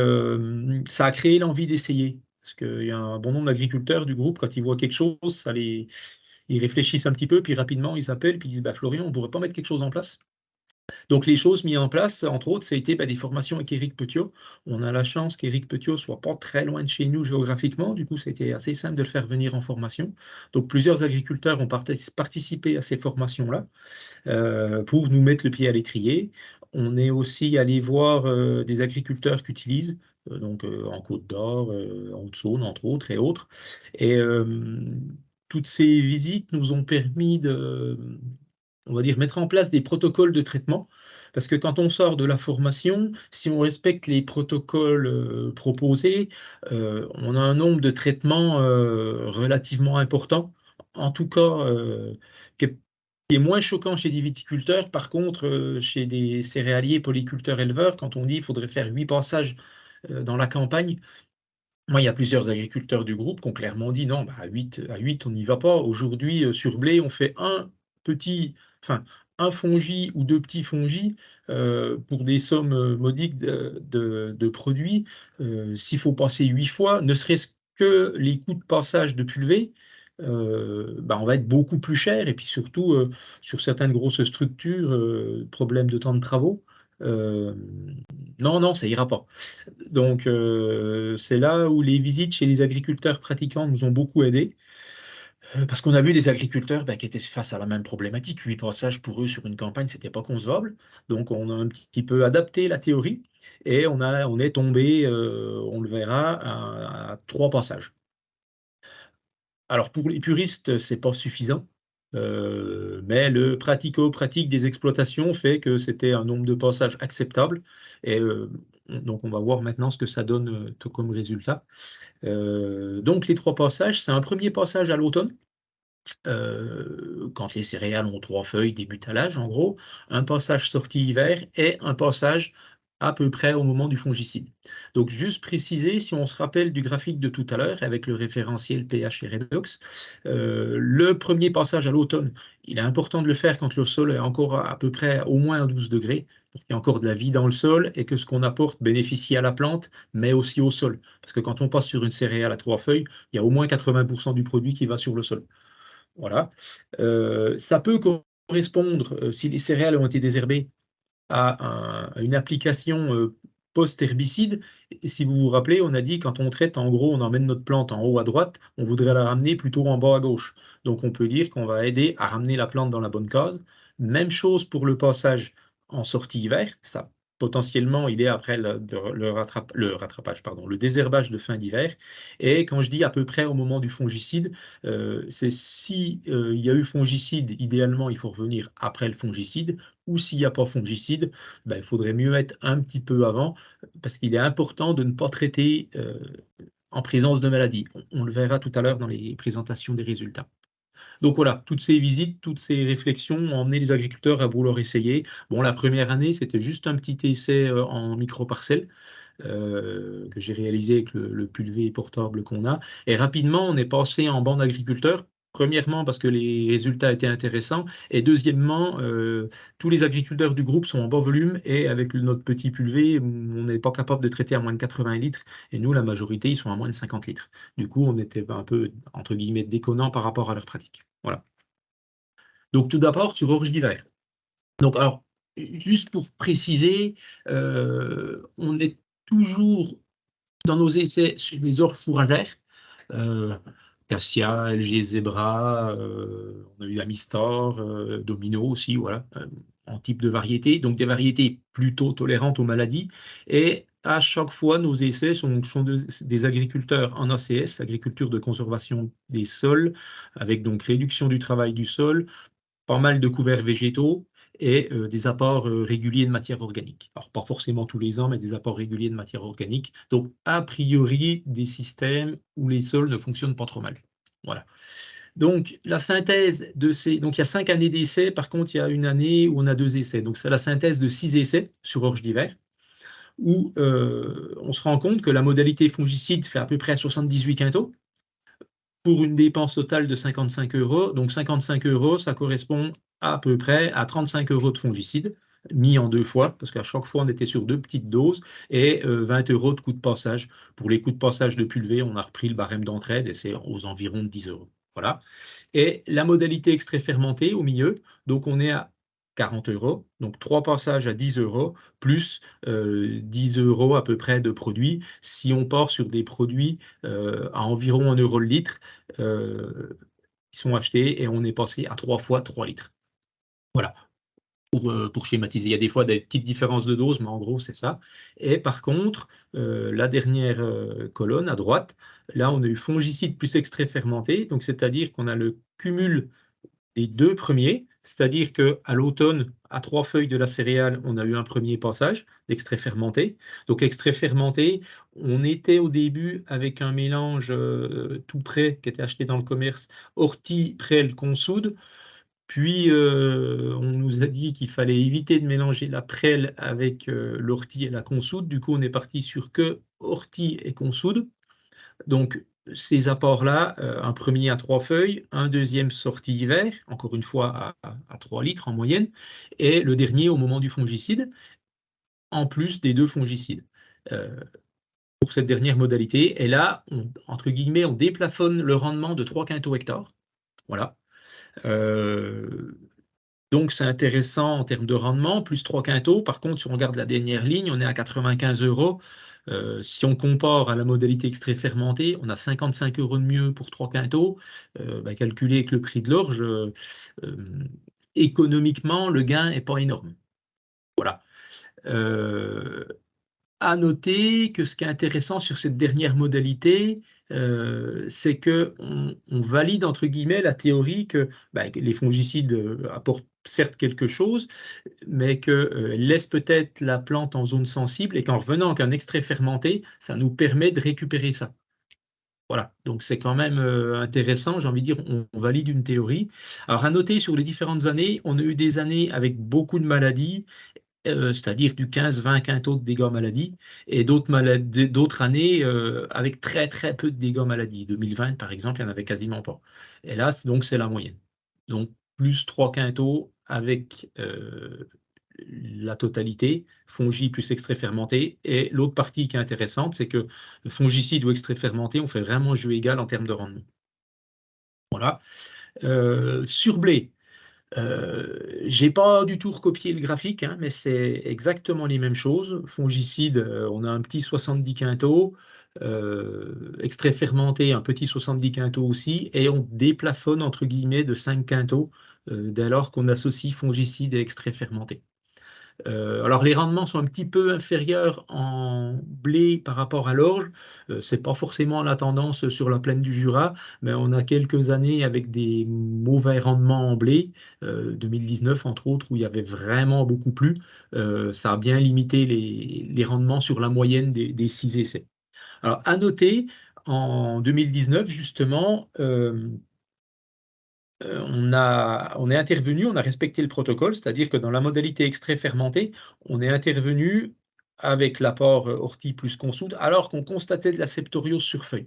ça a créé l'envie d'essayer. Parce qu'il y a un bon nombre d'agriculteurs du groupe, quand ils voient quelque chose, ils réfléchissent un petit peu, puis rapidement ils appellent, puis ils disent bah, Florian, on ne pourrait pas mettre quelque chose en place. Donc les choses mises en place, entre autres, ça a été des formations avec Éric Petiot. On a la chance qu'Éric Petiot soit pas très loin de chez nous géographiquement, du coup c'était assez simple de le faire venir en formation. Donc plusieurs agriculteurs ont participé à ces formations-là pour nous mettre le pied à l'étrier. On est aussi allé voir des agriculteurs qui utilisent, en Côte d'Or, en Haute-Saône, entre autres, et autres. Et toutes ces visites nous ont permis de, on va dire, mettre en place des protocoles de traitement. Parce que quand on sort de la formation, si on respecte les protocoles proposés, on a un nombre de traitements relativement important. En tout cas, qui est moins choquant chez des viticulteurs. Par contre, chez des céréaliers, polyculteurs, éleveurs, quand on dit qu'il faudrait faire 8 passages dans la campagne, moi, il y a plusieurs agriculteurs du groupe qui ont clairement dit non, bah, à 8 on n'y va pas. Aujourd'hui, sur blé, on fait petit, enfin, un fongi ou deux petits fongis pour des sommes modiques de produits. S'il faut passer 8 fois, ne serait-ce que les coûts de passage de pulvée, bah, on va être beaucoup plus cher. Et puis surtout, sur certaines grosses structures, problème de temps de travaux. euh, non, non, ça ira pas. Donc, c'est là où les visites chez les agriculteurs pratiquants nous ont beaucoup aidés, parce qu'on a vu des agriculteurs qui étaient face à la même problématique. 8 passages pour eux sur une campagne, c'était pas concevable. Donc, on a un petit peu adapté la théorie et on est tombé, on le verra, à 3 passages. Alors, pour les puristes, c'est pas suffisant, mais le pratico-pratique des exploitations fait que c'était un nombre de passages acceptable et donc on va voir maintenant ce que ça donne, comme résultat. Donc les 3 passages, c'est un premier passage à l'automne, quand les céréales ont 3 feuilles, début à l'âge en gros, un passage sortie hiver et un passage à peu près au moment du fongicide. Donc juste préciser, si on se rappelle du graphique de tout à l'heure avec le référentiel pH et redox, le premier passage à l'automne, il est important de le faire quand le sol est encore à peu près au moins à 12 degrés, pour qu'il y ait encore de la vie dans le sol et que ce qu'on apporte bénéficie à la plante, mais aussi au sol. Parce que quand on passe sur une céréale à 3 feuilles, il y a au moins 80% du produit qui va sur le sol. Voilà. Ça peut correspondre, si les céréales ont été désherbées, à une application post-herbicide. Et si vous vous rappelez, on a dit quand on traite, en gros, on emmène notre plante en haut à droite, on voudrait la ramener plutôt en bas à gauche. Donc on peut dire qu'on va aider à ramener la plante dans la bonne case. Même chose pour le passage en sortie hiver. Ça, potentiellement, il est après le rattrapage, pardon, le désherbage de fin d'hiver. Et quand je dis à peu près au moment du fongicide, c'est si il y a eu fongicide, idéalement, il faut revenir après le fongicide, ou s'il n'y a pas fongicide, ben, il faudrait mieux être un petit peu avant, parce qu'il est important de ne pas traiter en présence de maladie. On le verra tout à l'heure dans les présentations des résultats. Donc voilà, toutes ces visites, toutes ces réflexions ont emmené les agriculteurs à vouloir essayer. Bon, la première année, c'était juste un petit essai en micro-parcelles que j'ai réalisé avec le pulvé portable qu'on a. Et rapidement, on est passé en bande agriculteur. Premièrement, parce que les résultats étaient intéressants. Et deuxièmement, tous les agriculteurs du groupe sont en bas volume. Et avec notre petit pulvé, on n'est pas capable de traiter à moins de 80 litres. Et nous, la majorité, ils sont à moins de 50 litres. Du coup, on était un peu, entre guillemets, déconnant par rapport à leur pratique. Voilà. Donc, tout d'abord, sur orge d'hiver. Donc, alors, juste pour préciser, on est toujours dans nos essais sur des orges fourragères, Cassia, LG Zebra, on a eu Amistor, Domino aussi, voilà, en type de variété, donc des variétés plutôt tolérantes aux maladies. Et à chaque fois, nos essais sont des agriculteurs en ACS, agriculture de conservation des sols, avec donc réduction du travail du sol, pas mal de couverts végétaux et des apports réguliers de matière organique. Alors, pas forcément tous les ans, mais des apports réguliers de matière organique. Donc, a priori, des systèmes où les sols ne fonctionnent pas trop mal. Voilà. Donc, la synthèse de ces... Donc, il y a 5 années d'essais. Par contre, il y a une année où on a 2 essais. Donc, c'est la synthèse de 6 essais sur orge d'hiver, où on se rend compte que la modalité fongicide fait à peu près 78 quintaux, pour une dépense totale de 55 euros. Donc 55 euros, ça correspond à peu près à 35 euros de fongicide, mis en 2 fois, parce qu'à chaque fois, on était sur 2 petites doses, et 20 euros de coût de passage. Pour les coûts de passage de pulvé, on a repris le barème d'entraide, et c'est aux environs de 10 euros. Voilà. Et la modalité extrait fermenté au milieu, donc on est à 40 euros, donc 3 passages à 10 euros, plus 10 euros à peu près de produits. Si on part sur des produits à environ 1 euro le litre, qui sont achetés, et on est passé à 3 fois 3 litres. Voilà, pour schématiser. Il y a des fois des petites différences de dose, mais en gros, c'est ça. Et par contre, la dernière colonne à droite, là, on a eu fongicide plus extrait fermenté, donc c'est-à-dire qu'on a le cumul des 2 premiers, c'est-à-dire qu'à l'automne, à 3 feuilles de la céréale, on a eu un premier passage d'extrait fermenté. Donc extrait fermenté, on était au début avec un mélange tout prêt qui était acheté dans le commerce, ortie, prêle, consoude. Puis on nous a dit qu'il fallait éviter de mélanger la prêle avec l'ortie et la consoude. Du coup, on est parti sur que ortie et consoude. Donc, ces apports-là, un premier à 3 feuilles, un deuxième sorti hiver, encore une fois à 3 litres en moyenne, et le dernier au moment du fongicide, en plus des 2 fongicides. Pour cette dernière modalité, et là, entre guillemets, on déplafonne le rendement de 3 quintaux hectares. Voilà. Donc, c'est intéressant en termes de rendement, plus 3 quintaux. Par contre, si on regarde la dernière ligne, on est à 95 euros. Si on compare à la modalité extrait fermenté, on a 55 euros de mieux pour 3 quintaux. Calculé avec le prix de l'orge, économiquement, le gain n'est pas énorme. Voilà. À noter que ce qui est intéressant sur cette dernière modalité, c'est qu'on valide entre guillemets la théorie que les fongicides apportent certes quelque chose, mais qu'elles laissent peut-être la plante en zone sensible et qu'en revenant avec un extrait fermenté, ça nous permet de récupérer ça. Voilà, donc c'est quand même intéressant, j'ai envie de dire, on valide une théorie. Alors à noter sur les différentes années, on a eu des années avec beaucoup de maladies, c'est-à-dire du 15-20 quintaux de dégâts maladie, et d'autres années avec très très peu de dégâts maladie. 2020 par exemple, il n'y en avait quasiment pas. Et là, donc c'est la moyenne. Donc plus 3 quintaux avec la totalité, fongi plus extrait fermenté. Et l'autre partie qui est intéressante, c'est que le fongicide ou extrait fermenté, on fait vraiment jeu égal en termes de rendement. Voilà. Sur blé, j'ai pas du tout recopié le graphique, hein, mais c'est exactement les mêmes choses. Fongicide, on a un petit 70 quintaux, extrait fermenté, un petit 70 quintaux aussi, et on déplafonne entre guillemets de 5 quintaux dès lors qu'on associe fongicide et extrait fermenté. Alors les rendements sont un petit peu inférieurs en blé par rapport à l'orge. C'est pas forcément la tendance sur la plaine du Jura, mais on a quelques années avec des mauvais rendements en blé, 2019 entre autres, où il y avait vraiment beaucoup plu. Ça a bien limité les rendements sur la moyenne des 6 essais. Alors à noter, en 2019 justement, on est intervenu, on a respecté le protocole, c'est-à-dire que dans la modalité extrait fermenté, on est intervenu avec l'apport ortie plus consoude, alors qu'on constatait de la septoriose sur feuille.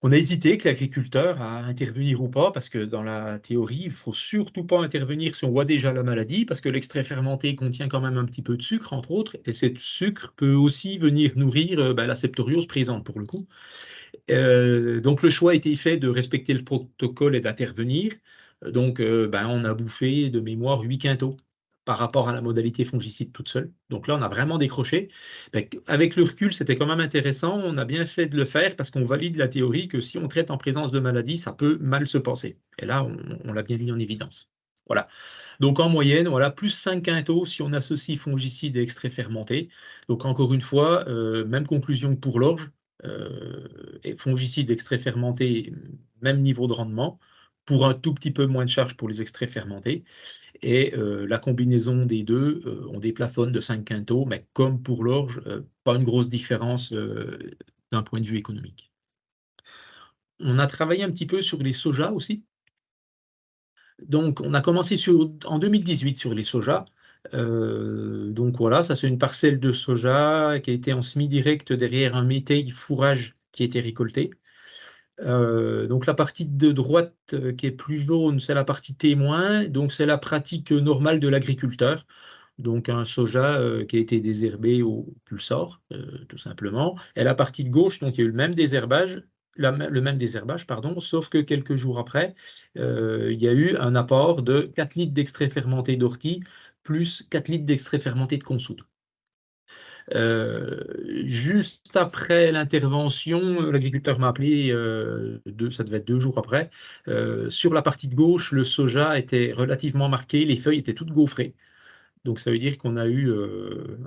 On a hésité avec l'agriculteur à intervenir ou pas, parce que dans la théorie, il ne faut surtout pas intervenir si on voit déjà la maladie, parce que l'extrait fermenté contient quand même un petit peu de sucre, entre autres, et ce sucre peut aussi venir nourrir la septoriose présente pour le coup. Donc le choix a été fait de respecter le protocole et d'intervenir. Donc on a bouffé de mémoire 8 quintaux par rapport à la modalité fongicide toute seule. Donc là, on a vraiment décroché. Avec le recul, c'était quand même intéressant. On a bien fait de le faire parce qu'on valide la théorie que si on traite en présence de maladie, ça peut mal se passer. Et là, on l'a bien mis en évidence. Voilà. Donc en moyenne, voilà, plus 5 quintaux si on associe fongicide et extrait fermenté. Donc encore une fois, même conclusion que pour l'orge. Et fongicide, extrait fermenté, même niveau de rendement, pour un tout petit peu moins de charge pour les extraits fermentés. Et la combinaison des deux, on déplafonne de 5 quintaux, mais comme pour l'orge, pas une grosse différence d'un point de vue économique. On a travaillé un petit peu sur les sojas aussi. Donc, on a commencé en 2018 sur les sojas. Donc voilà, ça c'est une parcelle de soja qui a été en semi-direct derrière un métail fourrage qui a été récolté. Donc la partie de droite qui est plus jaune, c'est la partie témoin, donc c'est la pratique normale de l'agriculteur. Donc un soja qui a été désherbé au pulsar, tout simplement. Et la partie de gauche, donc il y a eu le même désherbage, le même désherbage, pardon, sauf que quelques jours après, il y a eu un apport de 4 litres d'extrait fermenté d'ortie plus 4 litres d'extrait fermenté de consoude. Juste après l'intervention, l'agriculteur m'a appelé, ça devait être 2 jours après. Sur la partie de gauche, le soja était relativement marqué, les feuilles étaient toutes gaufrées. Donc ça veut dire qu'on a eu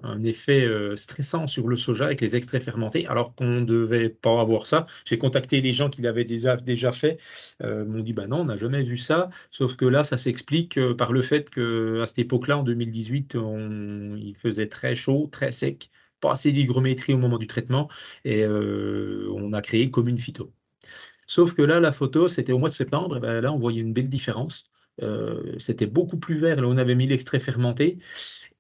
un effet stressant sur le soja avec les extraits fermentés, alors qu'on ne devait pas avoir ça. J'ai contacté les gens qui l'avaient déjà fait, m'ont dit, non, on n'a jamais vu ça, sauf que là, ça s'explique par le fait qu'à cette époque-là, en 2018, il faisait très chaud, très sec, pas assez d'hygrométrie au moment du traitement, et on a créé Commune Phyto. Sauf que là, la photo, c'était au mois de septembre, et là, on voyait une belle différence. C'était beaucoup plus vert, là on avait mis l'extrait fermenté.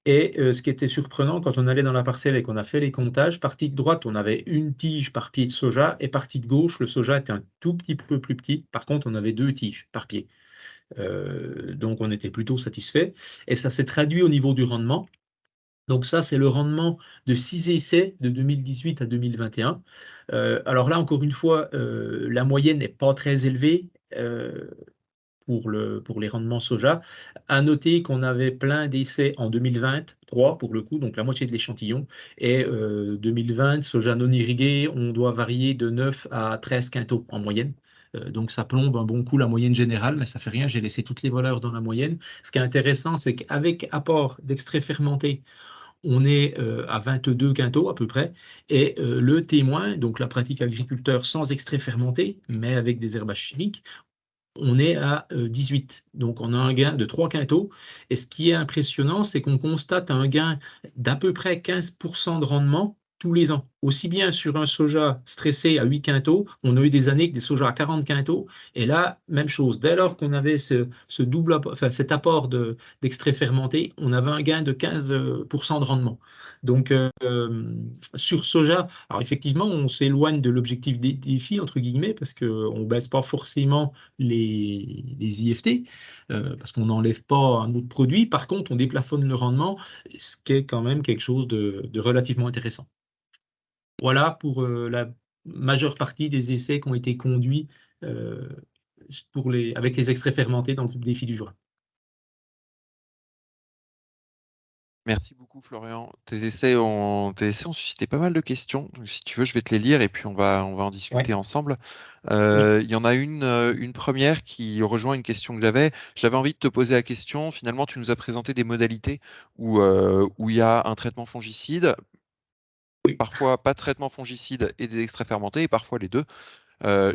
Et ce qui était surprenant, quand on allait dans la parcelle et qu'on a fait les comptages, partie de droite, on avait une tige par pied de soja, et partie de gauche, le soja était un tout petit peu plus petit. Par contre, on avait 2 tiges par pied. Donc on était plutôt satisfait. Et ça s'est traduit au niveau du rendement. Donc ça, c'est le rendement de 6 essais de 2018 à 2021. Alors là, encore une fois, la moyenne n'est pas très élevée pour les rendements soja. À noter qu'on avait plein d'essais en 2023, pour le coup, donc la moitié de l'échantillon. Et 2020, soja non irrigué, on doit varier de 9 à 13 quintaux en moyenne. Donc ça plombe un bon coup la moyenne générale, mais ça fait rien, j'ai laissé toutes les valeurs dans la moyenne. Ce qui est intéressant, c'est qu'avec apport d'extrait fermenté, on est à 22 quintaux à peu près, et le témoin, donc la pratique agriculteur sans extrait fermenté, mais avec des herbages chimiques, on est à 18. Donc on a un gain de 3 quintaux, et ce qui est impressionnant, c'est qu'on constate un gain d'à peu près 15% de rendement tous les ans. aussi bien sur un soja stressé à 8 quintaux, on a eu des années avec des sojas à 40 quintaux, et là, même chose. Dès lors qu'on avait ce double enfin, cet apport d'extrait fermenté, on avait un gain de 15% de rendement. Donc, sur soja, alors effectivement, on s'éloigne de l'objectif des défis, entre guillemets, parce qu'on ne baisse pas forcément les IFT, parce qu'on n'enlève pas un autre produit. Par contre, on déplafonne le rendement, ce qui est quand même quelque chose de relativement intéressant. Voilà pour la majeure partie des essais qui ont été conduits euh, avec les extraits fermentés dans le groupe défi du Jura. Merci beaucoup Florian. Tes essais ont suscité pas mal de questions. Donc, si tu veux, je vais te les lire et puis on va en Ouais, discuter ensemble. oui, Il y en a une première qui rejoint une question que j'avais. J'avais envie de te poser la question. Finalement, tu nous as présenté des modalités où il y a un traitement fongicide, oui. parfois pas de traitement fongicide et des extraits fermentés, et parfois les deux.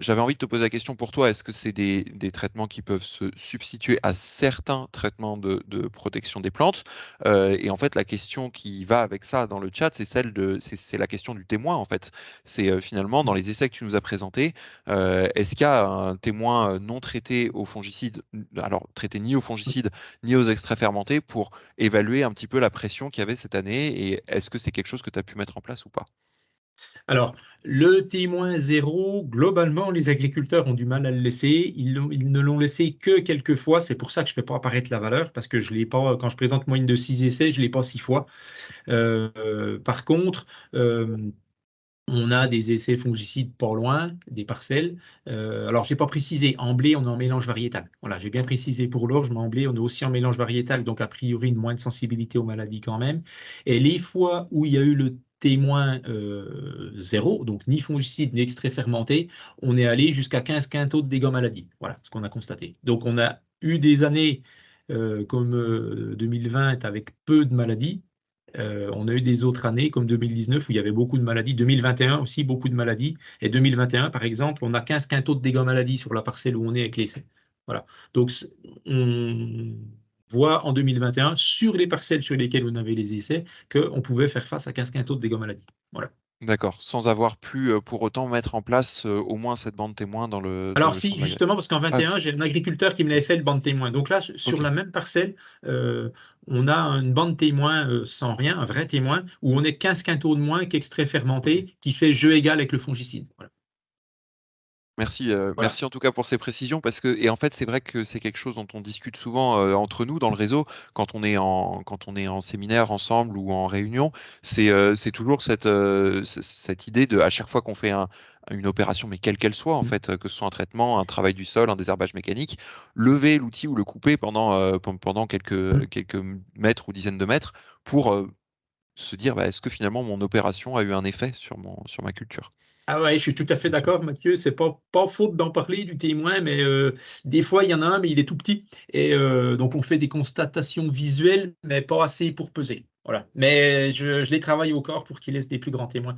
J'avais envie de te poser la question pour toi, est-ce que c'est des traitements qui peuvent se substituer à certains traitements de protection des plantes? Et en fait, la question qui va avec ça dans le chat, c'est la question du témoin, en fait. C'est finalement, dans les essais que tu nous as présentés, est-ce qu'il y a un témoin non traité au fongicide, alors traité ni au fongicide ni aux extraits fermentés, pour évaluer un petit peu la pression qu'il y avait cette année, et est-ce que c'est quelque chose que tu as pu mettre en place ou pas? Alors, le témoin zéro, globalement, les agriculteurs ont du mal à le laisser. Ils ne l'ont laissé que quelques fois. C'est pour ça que je ne fais pas apparaître la valeur, parce que je l'ai pas, quand je présente moyenne de 6 essais, je ne l'ai pas 6 fois. Par contre, euh, on a des essais fongicides pas loin, des parcelles. Alors, je n'ai pas précisé, en blé, on est en mélange variétal. Voilà, j'ai bien précisé pour l'orge, mais en blé, on est aussi en mélange variétal, donc a priori une moindre sensibilité aux maladies quand même. Et les fois où il y a eu le témoin zéro, donc ni fongicide ni extrait fermenté, on est allé jusqu'à 15 quintaux de dégâts maladies. Voilà ce qu'on a constaté. Donc, on a eu des années comme 2020 avec peu de maladies. On a eu des autres années comme 2019 où il y avait beaucoup de maladies, 2021 aussi beaucoup de maladies, et 2021 par exemple, on a 15 quintaux de dégâts maladies sur la parcelle où on est avec l'essai. Voilà. Donc on voit en 2021 sur les parcelles sur lesquelles on avait les essais qu'on pouvait faire face à 15 quintaux de dégâts maladies. Voilà. D'accord, sans avoir pu, pour autant mettre en place, au moins cette bande témoin dans Alors le champ si, de justement, parce qu'en ah, 21, j'ai un agriculteur qui me l'avait fait le banc de témoin. Donc là, sur OK. la même parcelle, euh, on a une bande témoin sans rien, un vrai témoin, où on est 15 quintaux de moins qu'extrait OK. fermenté, qui fait jeu égal avec le fongicide. Voilà. Merci, Voilà. merci en tout cas pour ces précisions, parce que et en fait, c'est vrai que c'est quelque chose dont on discute souvent, entre nous dans le réseau quand on est en séminaire ensemble ou en réunion. C'est toujours cette idée de, à chaque fois qu'on fait une opération, mais quelle qu'elle soit en Mm. fait, que ce soit un traitement, un travail du sol, un désherbage mécanique, lever l'outil ou le couper pendant Mm. quelques mètres ou dizaines de mètres pour, se dire: «Bah, est-ce que finalement mon opération a eu un effet sur ma culture?» Ah ouais, je suis tout à fait Bien sûr. d'accord, Mathieu. C'est pas faute d'en parler du témoin, mais des fois, il y en a un, mais il est tout petit. Et donc, on fait des constatations visuelles, mais pas assez pour peser. Voilà. Mais je les travaille au corps pour qu'ils laissent des plus grands témoins.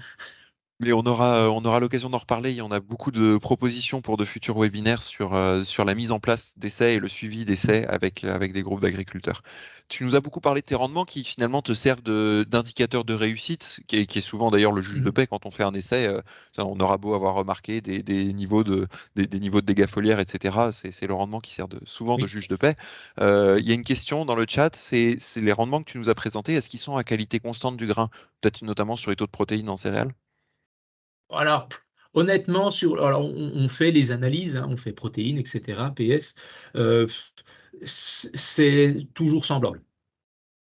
Mais on aura l'occasion d'en reparler. Il y en a beaucoup de propositions pour de futurs webinaires sur la mise en place d'essais et le suivi d'essais avec des groupes d'agriculteurs. Tu nous as beaucoup parlé de tes rendements qui finalement te servent d'indicateur de réussite, qui est souvent d'ailleurs le juge de Mhm. paix quand on fait un essai. Ça, on aura beau avoir remarqué des niveaux de dégâts foliaires, etc. C'est le rendement qui sert souvent de Oui. juge de paix. Il y a une question dans le chat, c'est les rendements que tu nous as présentés, est-ce qu'ils sont à qualité constante du grain? Peut-être notamment sur les taux de protéines en céréales? Alors, honnêtement, alors, on fait les analyses, hein, on fait protéines, etc., PS. euh, c'est toujours semblable.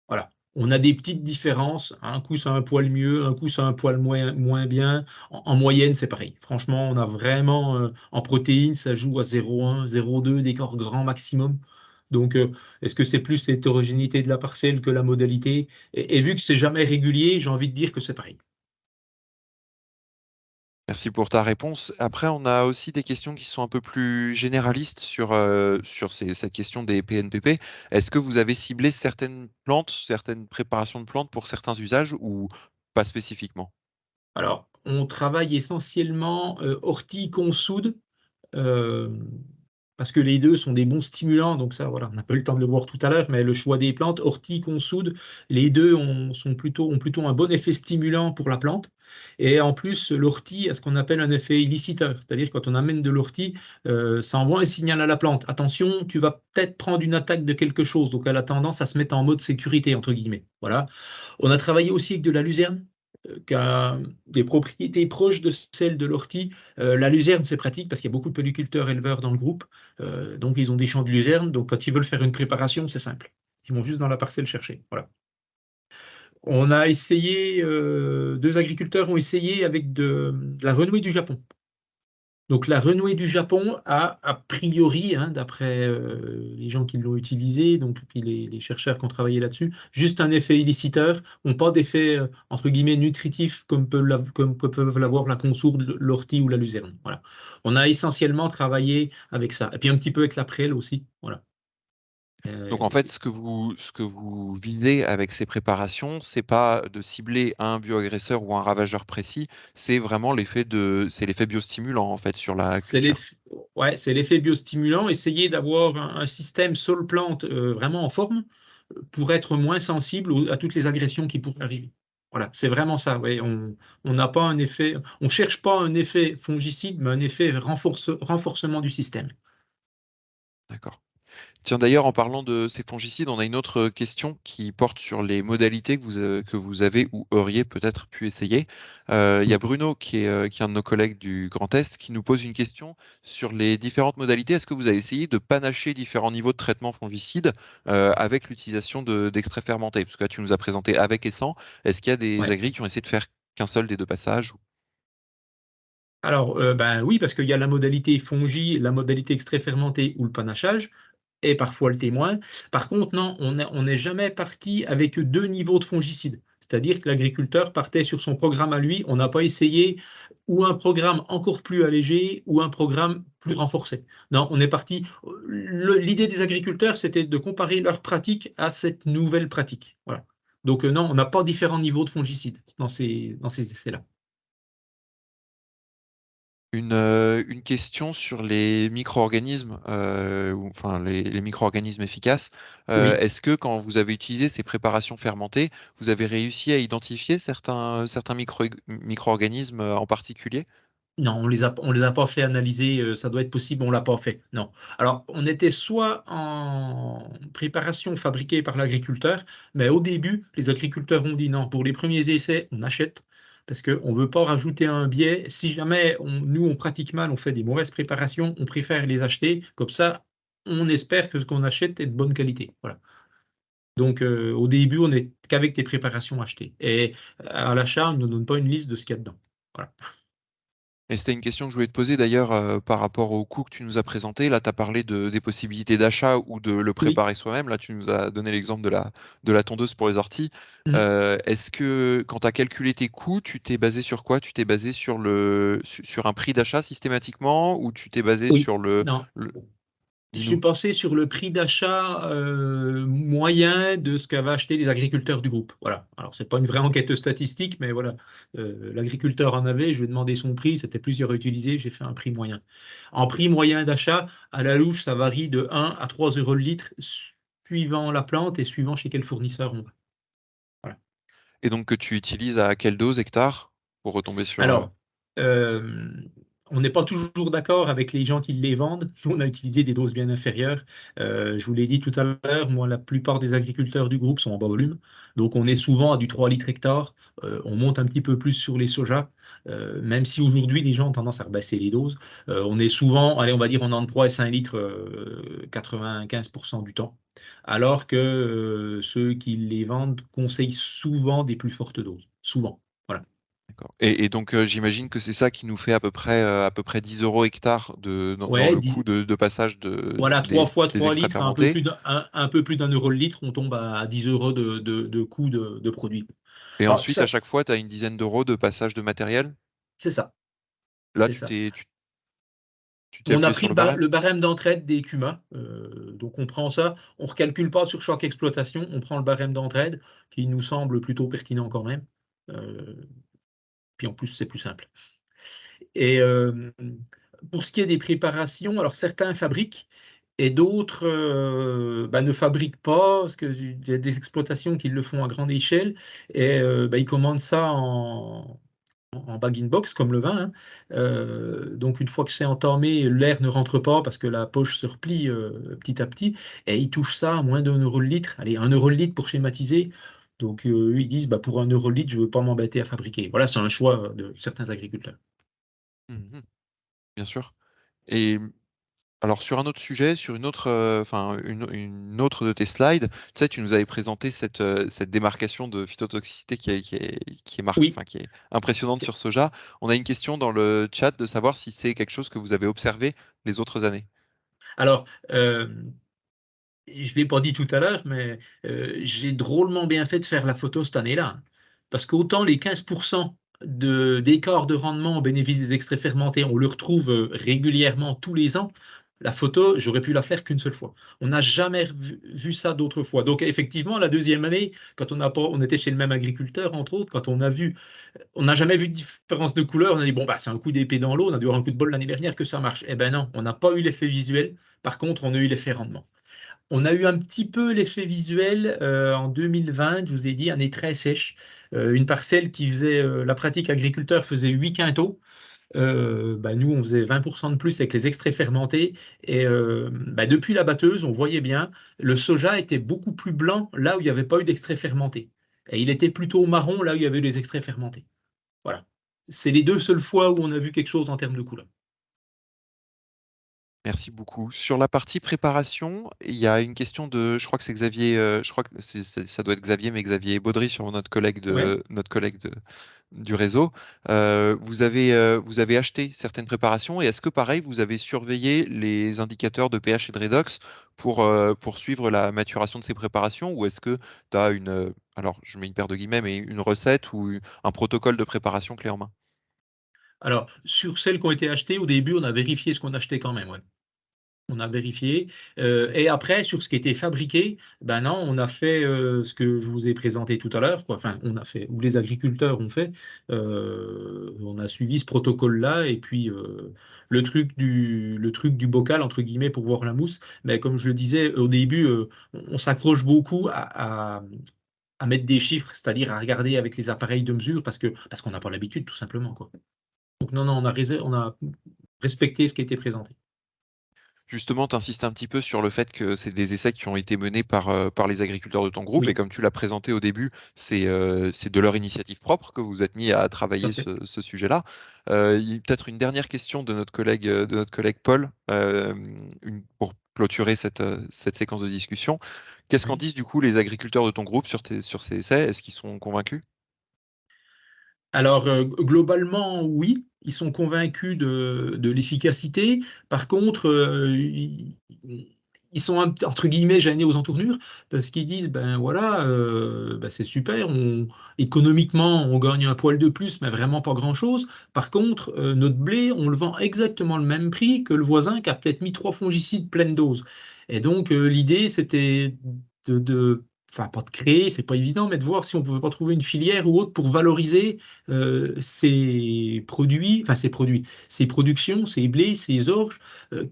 Voilà. On a des petites différences. Un coup, c'est un poil mieux, un coup, c'est un poil moins bien. En moyenne, c'est pareil. Franchement, on a vraiment, en protéines, ça joue à 0,1, 0,2 d'écart grand maximum. Donc, est-ce que c'est plus l'hétérogénéité de la parcelle que la modalité? Et vu que c'est jamais régulier, j'ai envie de dire que c'est pareil. Merci pour ta réponse. Après, on a aussi des questions qui sont un peu plus généralistes sur cette question des PNPP. Est-ce que vous avez ciblé certaines plantes, certaines préparations de plantes pour certains usages ou pas spécifiquement? Alors, on travaille essentiellement ortie consoude. parce que les deux sont des bons stimulants, donc ça, voilà, on n'a pas eu le temps de le voir tout à l'heure, mais le choix des plantes, ortie, consoude, les deux ont plutôt un bon effet stimulant pour la plante. Et en plus, l'ortie a ce qu'on appelle un effet illiciteur, c'est-à-dire quand on amène de l'ortie, ça envoie un signal à la plante. Attention, tu vas peut-être prendre une attaque de quelque chose, donc elle a tendance à se mettre en mode sécurité, entre guillemets. Voilà. On a travaillé aussi avec de la luzerne, qui a des propriétés proches de celles de l'ortie. La luzerne, c'est pratique parce qu'il y a beaucoup de pelliculteurs éleveurs dans le groupe. Donc, ils ont des champs de luzerne. Donc, quand ils veulent faire une préparation, c'est simple. Ils vont juste dans la parcelle chercher. Voilà. On a essayé, deux agriculteurs ont essayé avec de la renouée du Japon. Donc la renouée du Japon a priori, hein, d'après les gens qui l'ont utilisé, donc puis les chercheurs qui ont travaillé là-dessus, juste un effet illiciteur, n'ont pas d'effet entre guillemets nutritif comme que peuvent l'avoir la consoude, l'ortie ou la luzerne. Voilà. On a essentiellement travaillé avec ça, et puis un petit peu avec la prêle aussi. Voilà. Donc en fait, ce que vous visez avec ces préparations, c'est pas de cibler un bioagresseur ou un ravageur précis, c'est vraiment l'effet biostimulant en fait sur la C'est culture. l'effet, ouais, c'est l'effet biostimulant, essayer d'avoir un système sol-plante vraiment en forme pour être moins sensible à toutes les agressions qui pourraient arriver. Voilà, c'est vraiment ça. Ouais. On n'a pas un effet, on cherche pas un effet fongicide, mais un effet renforcement du système. D'accord. Tiens, d'ailleurs, en parlant de ces fongicides, on a une autre question qui porte sur les modalités que vous avez ou auriez peut-être pu essayer. Il y a Bruno, qui est un de nos collègues du Grand Est, qui nous pose une question sur les différentes modalités. Est-ce que vous avez essayé de panacher différents niveaux de traitement fongicide avec l'utilisation d'extraits fermentés? Parce que là, tu nous as présenté avec et sans. Est-ce qu'il y a des Ouais. agris qui ont essayé de faire qu'un seul des deux passages? Alors, ben oui, parce qu'il y a la modalité fongie, la modalité extrait fermenté ou le panachage, et parfois le témoin. Par contre, non, on n'est jamais parti avec deux niveaux de fongicides. C'est-à-dire que l'agriculteur partait sur son programme à lui. On n'a pas essayé ou un programme encore plus allégé ou un programme plus renforcé. Non, on est parti. L'idée des agriculteurs, c'était de comparer leurs pratiques à cette nouvelle pratique. Voilà. Donc, non, on n'a pas différents niveaux de fongicides dans ces essais-là. Une question sur les micro-organismes, ou enfin les micro-organismes efficaces. Oui. Est-ce que quand vous avez utilisé ces préparations fermentées, vous avez réussi à identifier certains micro-organismes en particulier? Non, on les a pas fait analyser, ça doit être possible, on l'a pas fait, non. Alors, on était soit en préparation fabriquée par l'agriculteur, mais au début, les agriculteurs ont dit: «Non, pour les premiers essais, on achète», parce qu'on ne veut pas rajouter un biais. Si jamais nous, on pratique mal, on fait des mauvaises préparations, on préfère les acheter. Comme ça, on espère que ce qu'on achète est de bonne qualité. Voilà. Donc, au début, on n'est qu'avec des préparations achetées et à l'achat, on ne nous donne pas une liste de ce qu'il y a dedans. Voilà. Et c'était une question que je voulais te poser d'ailleurs par rapport au coût que tu nous as présenté. Là, tu as parlé des possibilités d'achat ou de le Oui. préparer soi-même. Là, tu nous as donné l'exemple de la tondeuse pour les orties. Mmh. Est-ce que quand tu as calculé tes coûts, tu t'es basé sur quoi? Tu t'es basé sur un prix d'achat systématiquement ou tu t'es basé Oui. sur Non. le... Je suis Dis-nous. passé sur le prix d'achat moyen de ce qu'avaient acheté les agriculteurs du groupe. Voilà. Alors, c'est pas une vraie enquête statistique, mais voilà. L'agriculteur en avait, je lui ai demandé son prix, c'était plusieurs utilisés, j'ai fait un prix moyen. En prix moyen d'achat, à la louche, ça varie de 1 à 3 euros le litre, suivant la plante et suivant chez quel fournisseur on va. Voilà. Et donc que tu utilises à quelle dose hectare pour retomber sur... Alors, on n'est pas toujours d'accord avec les gens qui les vendent. Nous, on a utilisé des doses bien inférieures. Je vous l'ai dit tout à l'heure, moi, la plupart des agriculteurs du groupe sont en bas volume. Donc, on est souvent à du 3 litres hectare. On monte un petit peu plus sur les sojas, même si aujourd'hui, les gens ont tendance à rebaisser les doses. On est souvent, allez, on va dire, on est entre 3 et 5 litres 95% du temps. Alors que ceux qui les vendent conseillent souvent des plus fortes doses. Souvent. Voilà. D'accord. Et donc j'imagine que c'est ça qui nous fait à peu près 10 euros hectare dans Ouais, le coût de passage voilà, 3 fois des 3 extraits litres, fermentés. un peu plus d'un euro le litre, on tombe à 10 euros de coût de produit. Et Alors, ensuite, à ça, chaque fois, tu as une dizaine d'euros de passage de matériel. c'est ça, Là, c'est tu ça. t'es tu t'es On a appuyé pris sur le barème. le barème d'entraide des CUMA, donc on prend ça, on ne recalcule pas sur chaque exploitation, on prend le barème d'entraide qui nous semble plutôt pertinent quand même. Euh, Puis en plus, c'est plus simple. Et pour ce qui est des préparations, alors certains fabriquent et d'autres ne fabriquent pas, parce qu'il y a des exploitations qui le font à grande échelle et ils commandent ça en bag-in-box comme le vin, hein. Donc une fois que c'est entamé, l'air ne rentre pas parce que la poche se replie petit à petit et ils touchent ça à moins d'1 € le litre. Allez, 1 € le litre pour schématiser. Donc eux, ils disent, pour 1 € le litre, je ne veux pas m'embêter à fabriquer. Voilà, c'est un choix de certains agriculteurs. Mmh. Bien sûr. Et alors sur un autre sujet, sur une autre, enfin une autre de tes slides, tu sais, tu nous avais présenté cette démarcation de phytotoxicité Oui. qui est impressionnante sur soja. On a une question dans le chat de savoir si c'est quelque chose que vous avez observé les autres années? Alors, je ne l'ai pas dit tout à l'heure, mais j'ai drôlement bien fait de faire la photo cette année-là. Parce qu'autant les 15% d'écart de rendement au bénéfice des extraits fermentés, on le retrouve régulièrement tous les ans. La photo, j'aurais pu la faire qu'une seule fois. On n'a jamais vu ça d'autre fois. Donc effectivement, la deuxième année, quand on était chez le même agriculteur, entre autres, quand on a vu, on n'a jamais vu de différence de couleur, on a dit, bon, c'est un coup d'épée dans l'eau, on a dû avoir un coup de bol l'année dernière que ça marche. Eh ben non, on n'a pas eu l'effet visuel. Par contre, on a eu l'effet rendement. On a eu un petit peu l'effet visuel en 2020, je vous ai dit, année très sèche. Une parcelle qui faisait, la pratique agriculteur faisait 8 quintaux. Nous, on faisait 20% de plus avec les extraits fermentés. Et depuis la batteuse, on voyait bien, le soja était beaucoup plus blanc là où il n'y avait pas eu d'extrait fermenté. Et il était plutôt marron là où il y avait eu les extraits fermentés. Voilà. C'est les deux seules fois où on a vu quelque chose en termes de couleur. Merci beaucoup. Sur la partie préparation, il y a une question de, je crois que c'est Xavier, je crois que ça doit être Xavier, mais Xavier Baudry, sur Ouais. notre collègue du réseau. Vous avez acheté certaines préparations et est-ce que pareil, vous avez surveillé les indicateurs de pH et de redox pour suivre la maturation de ces préparations ou est-ce que tu as alors je mets une paire de guillemets, mais une recette ou un protocole de préparation clé en main? Alors, sur celles qui ont été achetées, au début, on a vérifié ce qu'on achetait quand même. Ouais. On a vérifié, et après sur ce qui était fabriqué, non, on a fait, ce que je vous ai présenté tout à l'heure, quoi. Enfin, on a fait ou les agriculteurs ont fait, on a suivi ce protocole-là et puis, le truc du «bocal» entre guillemets pour voir la mousse. Mais comme je le disais au début, on s'accroche beaucoup à mettre des chiffres, c'est-à-dire à regarder avec les appareils de mesure parce qu'on n'a pas l'habitude tout simplement, quoi. Donc non, non, on a respecté ce qui a été présenté. Justement, tu insistes un petit peu sur le fait que c'est des essais qui ont été menés par les agriculteurs de ton groupe et Oui, comme tu l'as présenté au début, c'est de leur initiative propre que vous êtes mis à tout à travailler fait. ce sujet-là. Il peut-être une dernière question de notre collègue Paul, pour clôturer cette séquence de discussion. Qu'est-ce qu'en Oui. disent du coup les agriculteurs de ton groupe sur ces essais? Est-ce qu'ils sont convaincus? Alors, globalement, oui, ils sont convaincus de l'efficacité. Par contre, ils sont entre guillemets «gênés aux entournures» parce qu'ils disent: «Ben voilà, c'est super, économiquement, on gagne un poil de plus, mais vraiment pas grand-chose. Par contre, notre blé, on le vend exactement le même prix que le voisin qui a peut-être mis 3 fongicides pleine dose» et donc l'idée, c'était enfin, pas de créer, c'est pas évident, mais de voir si on pouvait pas trouver une filière ou autre pour valoriser ces productions, ces blés, ces orges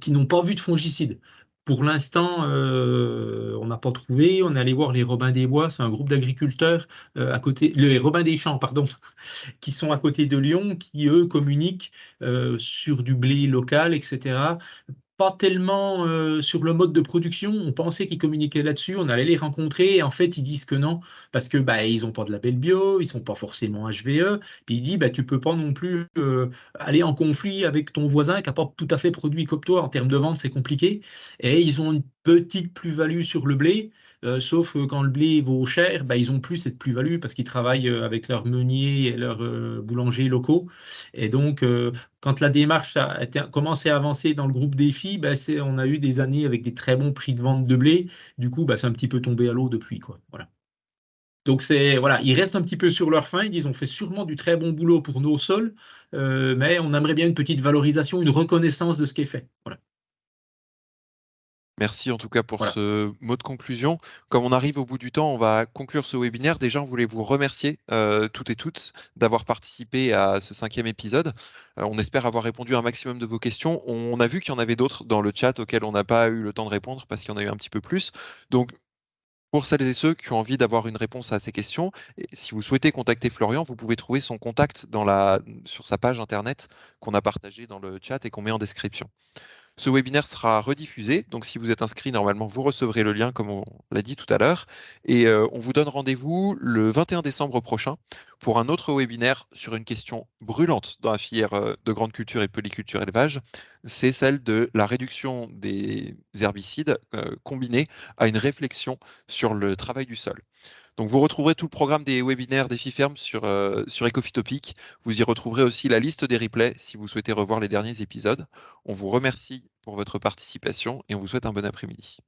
qui n'ont pas vu de fongicides. Pour l'instant, on n'a pas trouvé. On est allé voir les Robins des Bois, c'est un groupe d'agriculteurs à côté, les Robins des Champs, pardon, qui sont à côté de Lyon, qui eux communiquent sur du blé local, etc. Pas tellement sur le mode de production. On pensait qu'ils communiquaient là-dessus. On allait les rencontrer et en fait, ils disent que non parce que ils ont pas de label bio, ils sont pas forcément HVE. Puis il dit tu peux pas non plus aller en conflit avec ton voisin qui a pas tout à fait produit comme toi. En termes de vente, c'est compliqué. Et ils ont une petite plus-value sur le blé. Sauf que quand le blé vaut cher, ils ont plus cette plus-value parce qu'ils travaillent avec leurs meuniers et leurs boulangers locaux. Et donc, quand la démarche commencé à avancer dans le groupe Défi, on a eu des années avec des très bons prix de vente de blé. Du coup, c'est un petit peu tombé à l'eau depuis, quoi. Voilà. Donc voilà, ils restent un petit peu sur leur faim. Ils disent on fait sûrement du très bon boulot pour nos sols, mais on aimerait bien une petite valorisation, une reconnaissance de ce qui est fait. Voilà. Merci en tout cas pour Voilà. ce mot de conclusion. Comme on arrive au bout du temps, on va conclure ce webinaire. Déjà, on voulait vous remercier toutes et toutes d'avoir participé à ce 5e épisode. On espère avoir répondu à un maximum de vos questions. On a vu qu'il y en avait d'autres dans le chat auxquelles on n'a pas eu le temps de répondre parce qu'il y en a eu un petit peu plus. Donc, pour celles et ceux qui ont envie d'avoir une réponse à ces questions, et si vous souhaitez contacter Florian, vous pouvez trouver son contact sur sa page internet qu'on a partagée dans le chat et qu'on met en description. Ce webinaire sera rediffusé, donc si vous êtes inscrit, normalement, vous recevrez le lien comme on l'a dit tout à l'heure. Et on vous donne rendez-vous le 21 décembre prochain pour un autre webinaire sur une question brûlante dans la filière de grande culture et polyculture élevage. C'est celle de la réduction des herbicides combinée à une réflexion sur le travail du sol. Donc vous retrouverez tout le programme des webinaires des FIFERM sur Ecofitopic. Vous y retrouverez aussi la liste des replays si vous souhaitez revoir les derniers épisodes. On vous remercie pour votre participation et on vous souhaite un bon après-midi.